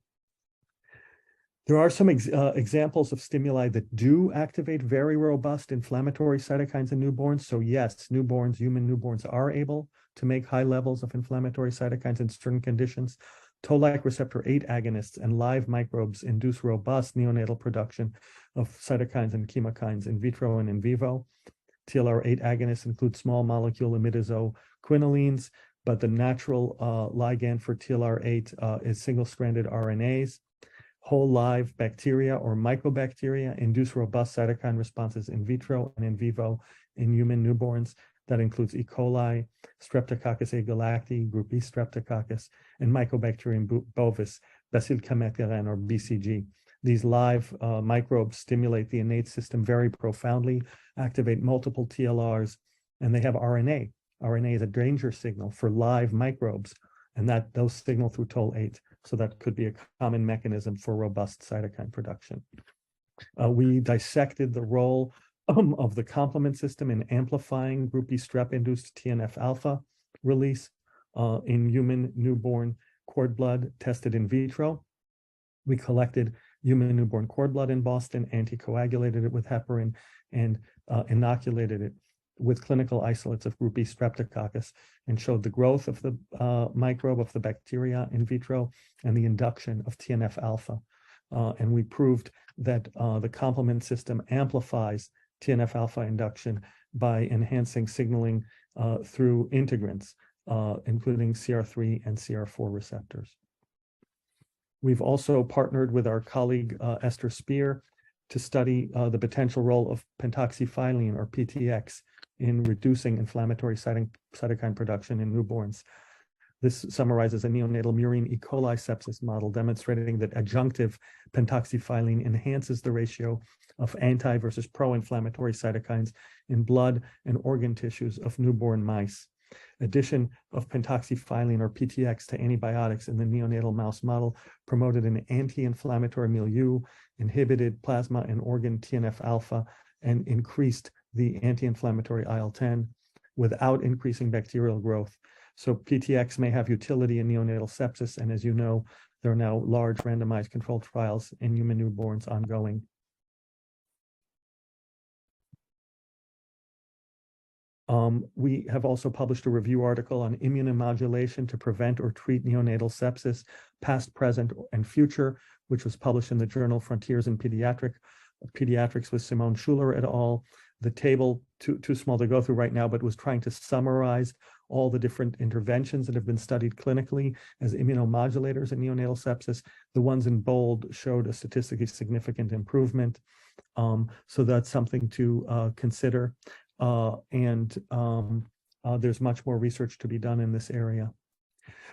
There are some examples of stimuli that do activate very robust inflammatory cytokines in newborns. So yes, newborns, human newborns are able to make high levels of inflammatory cytokines in certain conditions. Toll-like receptor 8 agonists and live microbes induce robust neonatal production of cytokines and chemokines in vitro and in vivo. TLR8 agonists include small molecule imidazoquinolines, but the natural ligand for TLR8 is single-stranded RNAs. Whole live bacteria or mycobacteria induce robust cytokine responses in vitro and in vivo in human newborns. That includes E. coli, Streptococcus agalacti, group E Streptococcus, and Mycobacterium bovis, Bacillus-Calmette-Guerin, or BCG. These live microbes stimulate the innate system very profoundly, activate multiple TLRs, and they have RNA. RNA is a danger signal for live microbes, and those signal through Toll-8. So that could be a common mechanism for robust cytokine production. We dissected the role of the complement system in amplifying group E strep-induced TNF-alpha release in human newborn cord blood tested in vitro. We collected human newborn cord blood in Boston, anticoagulated it with heparin, and inoculated it with clinical isolates of group E streptococcus, and showed the growth of the microbe of the bacteria in vitro and the induction of TNF-alpha. And we proved that the complement system amplifies TNF-alpha induction by enhancing signaling through integrants, including CR3 and CR4 receptors. We've also partnered with our colleague Esther Spear to study the potential role of pentoxyphylline, or PTX, in reducing inflammatory cytokine production in newborns. This summarizes a neonatal murine E. coli sepsis model demonstrating that adjunctive pentoxifylline enhances the ratio of anti versus pro-inflammatory cytokines in blood and organ tissues of newborn mice. Addition of pentoxifylline or PTX to antibiotics in the neonatal mouse model promoted an anti-inflammatory milieu, inhibited plasma and organ TNF-alpha, and increased the anti-inflammatory IL-10 without increasing bacterial growth. So PTX may have utility in neonatal sepsis, and as you know, there are now large randomized controlled trials in human newborns ongoing. We have also published a review article on immunomodulation to prevent or treat neonatal sepsis, past, present, and future, which was published in the journal Frontiers in Pediatrics with Simone Schuler et al. The table, too small to go through right now, but was trying to summarize all the different interventions that have been studied clinically as immunomodulators in neonatal sepsis. The ones in bold showed a statistically significant improvement. So that's something to consider. There's much more research to be done in this area.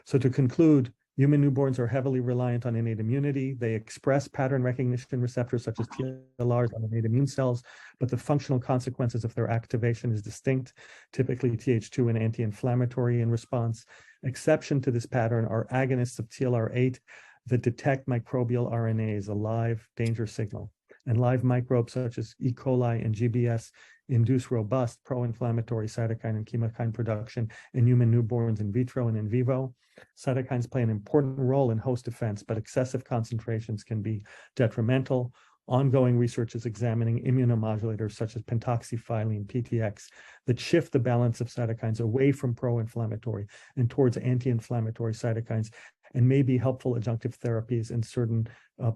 So to conclude, human newborns are heavily reliant on innate immunity. They express pattern recognition receptors such as TLRs on innate immune cells, but the functional consequences of their activation is distinct, typically Th2 and anti-inflammatory in response. Exception to this pattern are agonists of TLR8 that detect microbial RNAs, a live danger signal. And live microbes such as E. coli and GBS induce robust pro-inflammatory cytokine and chemokine production in human newborns in vitro and in vivo. Cytokines play an important role in host defense, but excessive concentrations can be detrimental. Ongoing research is examining immunomodulators such as pentoxifylline, PTX, that shift the balance of cytokines away from pro-inflammatory and towards anti-inflammatory cytokines, and may be helpful adjunctive therapies in certain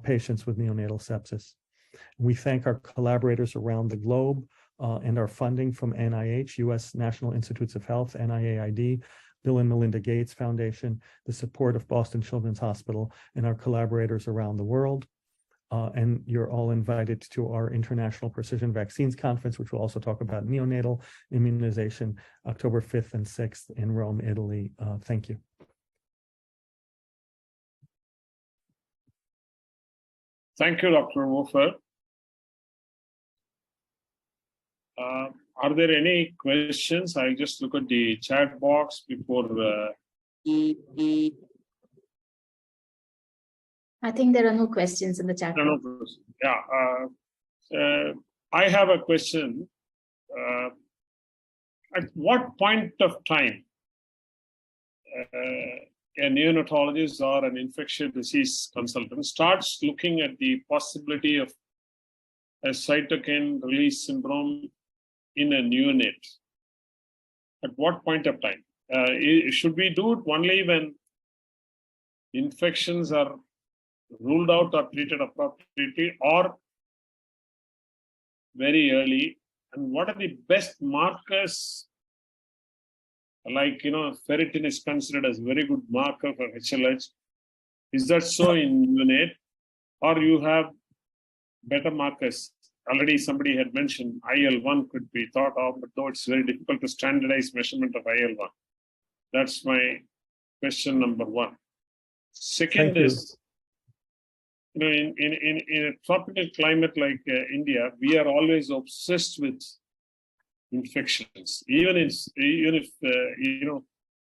patients with neonatal sepsis. We thank our collaborators around the globe and our funding from NIH, U.S. National Institutes of Health, NIAID, Bill and Melinda Gates Foundation, the support of Boston Children's Hospital, and our collaborators around the world. And you're all invited to our International Precision Vaccines Conference, which will also talk about neonatal immunization, October 5th and 6th in Rome, Italy. Thank you. Thank you, Dr. Mofer. Are there any questions? I just look at the chat box before. I think there are no questions in the chat box. Yeah. I have a question. At what point of time a neonatologist or an infectious disease consultant starts looking at the possibility of a cytokine release syndrome in a neonate? At what point of time? Should we do it only when infections are ruled out or treated appropriately, or very early? And what are the best markers? Like, ferritin is considered as a very good marker for HLH. Is that so in neonate? Or you have better markers? Already somebody had mentioned IL-1 could be thought of, but though it's very difficult to standardize measurement of IL-1. That's my question number one. Second is, in a tropical climate like India, we are always obsessed with infections. Even if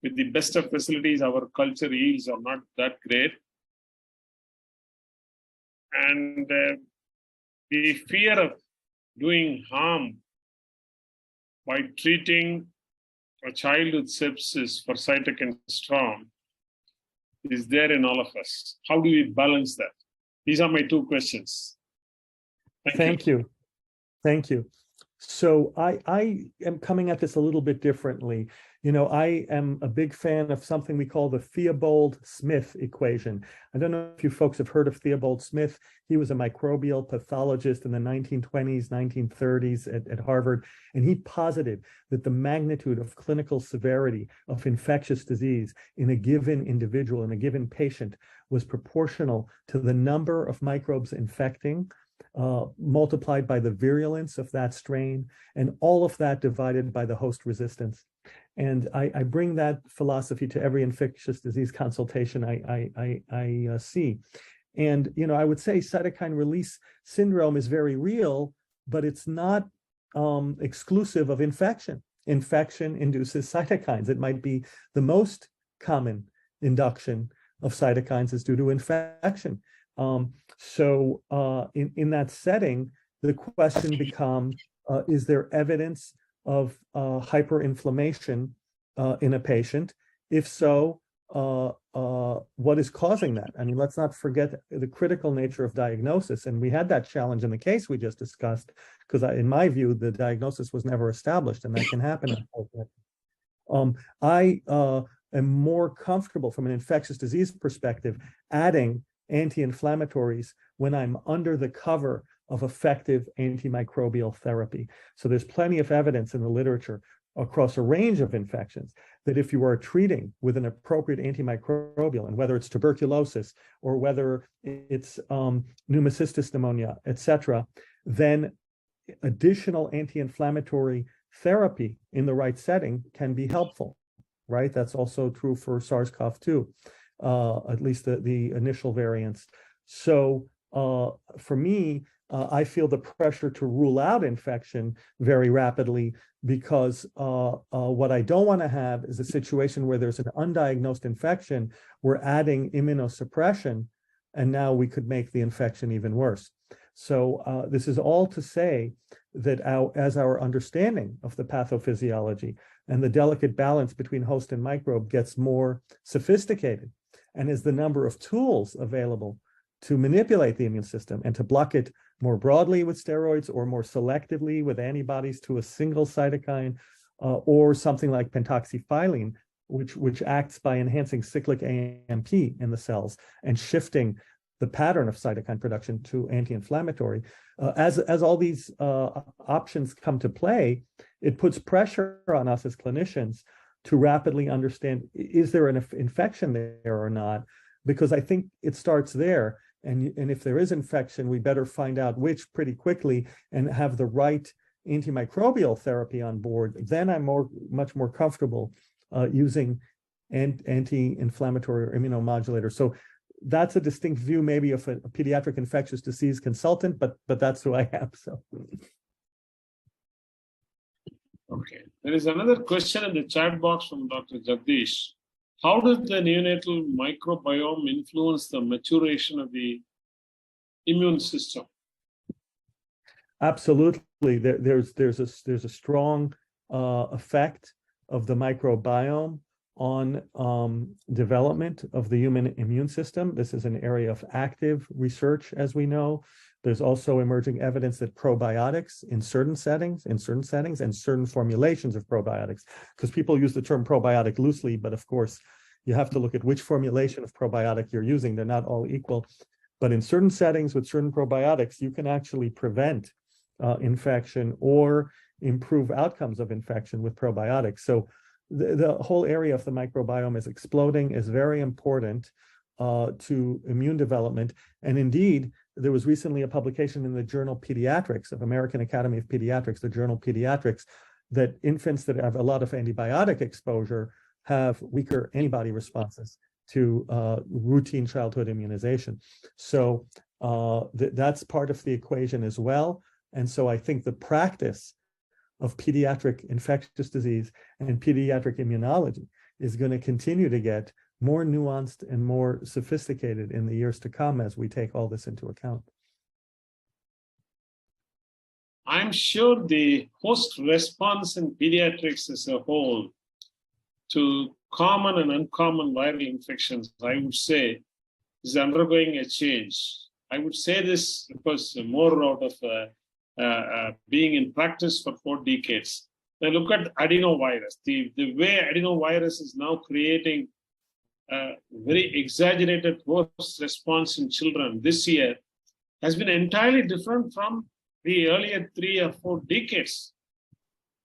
with the best of facilities, our culture yields are not that great. And the fear of doing harm by treating a child with sepsis for cytokine storm is there in all of us. How do we balance that? These are my two questions. Thank you. Thank you. So I am coming at this a little bit differently. I am a big fan of something we call the Theobald-Smith equation. I don't know if you folks have heard of Theobald Smith. He was a microbial pathologist in the 1920s, 1930s at Harvard, and he posited that the magnitude of clinical severity of infectious disease in a given individual, in a given patient, was proportional to the number of microbes infecting, multiplied by the virulence of that strain, and all of that divided by the host resistance. And I bring that philosophy to every infectious disease consultation I see. And, I would say cytokine release syndrome is very real, but it's not exclusive of infection. Infection induces cytokines. It might be the most common induction of cytokines is due to infection. So in that setting, the question becomes, is there evidence of hyperinflammation in a patient? If so, what is causing that? I mean, let's not forget the critical nature of diagnosis. And we had that challenge in the case we just discussed, because in my view, the diagnosis was never established, and that can happen. I am more comfortable from an infectious disease perspective adding anti-inflammatories when I'm under the cover of effective antimicrobial therapy. So there's plenty of evidence in the literature across a range of infections that if you are treating with an appropriate antimicrobial, and whether it's tuberculosis or whether it's pneumocystis pneumonia, et cetera, then additional anti-inflammatory therapy in the right setting can be helpful, right? That's also true for SARS-CoV-2, at least the initial variants. So for me, I feel the pressure to rule out infection very rapidly, because what I don't want to have is a situation where there's an undiagnosed infection, we're adding immunosuppression, and now we could make the infection even worse. So this is all to say that as our understanding of the pathophysiology and the delicate balance between host and microbe gets more sophisticated, and as the number of tools available to manipulate the immune system and to block it more broadly with steroids or more selectively with antibodies to a single cytokine, or something like pentoxifylline, which acts by enhancing cyclic AMP in the cells and shifting the pattern of cytokine production to anti-inflammatory. As all these options come to play, it puts pressure on us as clinicians to rapidly understand, is there an infection there or not? Because I think it starts there. And if there is infection, we better find out which pretty quickly and have the right antimicrobial therapy on board. Then I'm much more comfortable using anti-inflammatory or immunomodulator. So that's a distinct view maybe of a pediatric infectious disease consultant, but that's who I am. So. Okay. There is another question in the chat box from Dr. Jagdish. How does the neonatal microbiome influence the maturation of the immune system? Absolutely. There's a strong effect of the microbiome on development of the human immune system. This is an area of active research, as we know. There's also emerging evidence that probiotics in certain settings, and certain formulations of probiotics, because people use the term probiotic loosely, but of course, you have to look at which formulation of probiotic you're using. They're not all equal. But in certain settings with certain probiotics, you can actually prevent infection or improve outcomes of infection with probiotics. So the whole area of the microbiome is exploding, is very important to immune development. And indeed, there was recently a publication in the journal Pediatrics of American Academy of Pediatrics, the journal Pediatrics, that infants that have a lot of antibiotic exposure have weaker antibody responses to routine childhood immunization. So that's part of the equation as well. And so I think the practice of pediatric infectious disease and pediatric immunology is going to continue to get more nuanced and more sophisticated in the years to come as we take all this into account. I'm sure the host response in pediatrics as a whole to common and uncommon viral infections, I would say, is undergoing a change. I would say this because more out of being in practice for 4 decades. Now look at adenovirus. The way adenovirus is now creating a very exaggerated host response in children this year has been entirely different from the earlier 3 or 4 decades.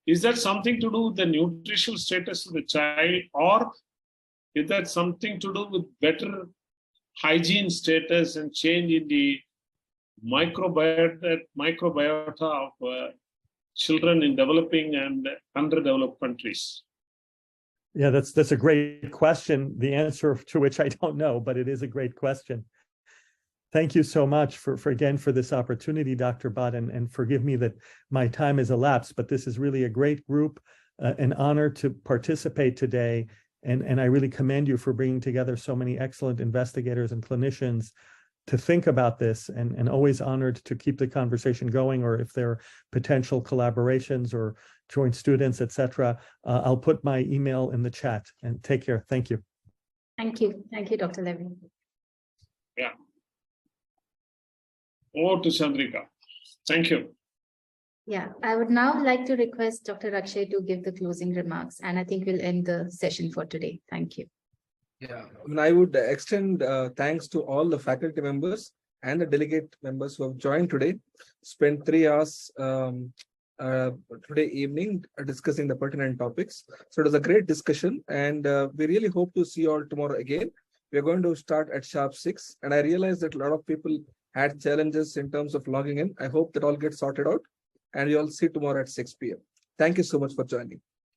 Is that something to do with the nutritional status of the child, or is that something to do with better hygiene status and change in the microbiota of children in developing and underdeveloped countries? Yeah, that's a great question. The answer to which I don't know, but it is a great question. Thank you so much for again for this opportunity, Dr. Bhatt, and forgive me that my time has elapsed, but this is really a great group, an honor to participate today. And I really commend you for bringing together so many excellent investigators and clinicians to think about this, and always honored to keep the conversation going, or if there are potential collaborations or joint students, etc. I'll put my email in the chat, and take care. Thank you. Thank you. Thank you, Dr. Levy. Yeah. Over to Chandrika. Thank you. Yeah, I would now like to request Dr. Akshay to give the closing remarks, and I think we'll end the session for today. Thank you. Yeah, I would extend thanks to all the faculty members and the delegate members who have joined today. Spent 3 hours today evening discussing the pertinent topics. So it was a great discussion, and we really hope to see you all tomorrow again. We are going to start at sharp 6, and I realized that a lot of people had challenges in terms of logging in. I hope that all gets sorted out, and we all see tomorrow at 6 p.m. Thank you so much for joining.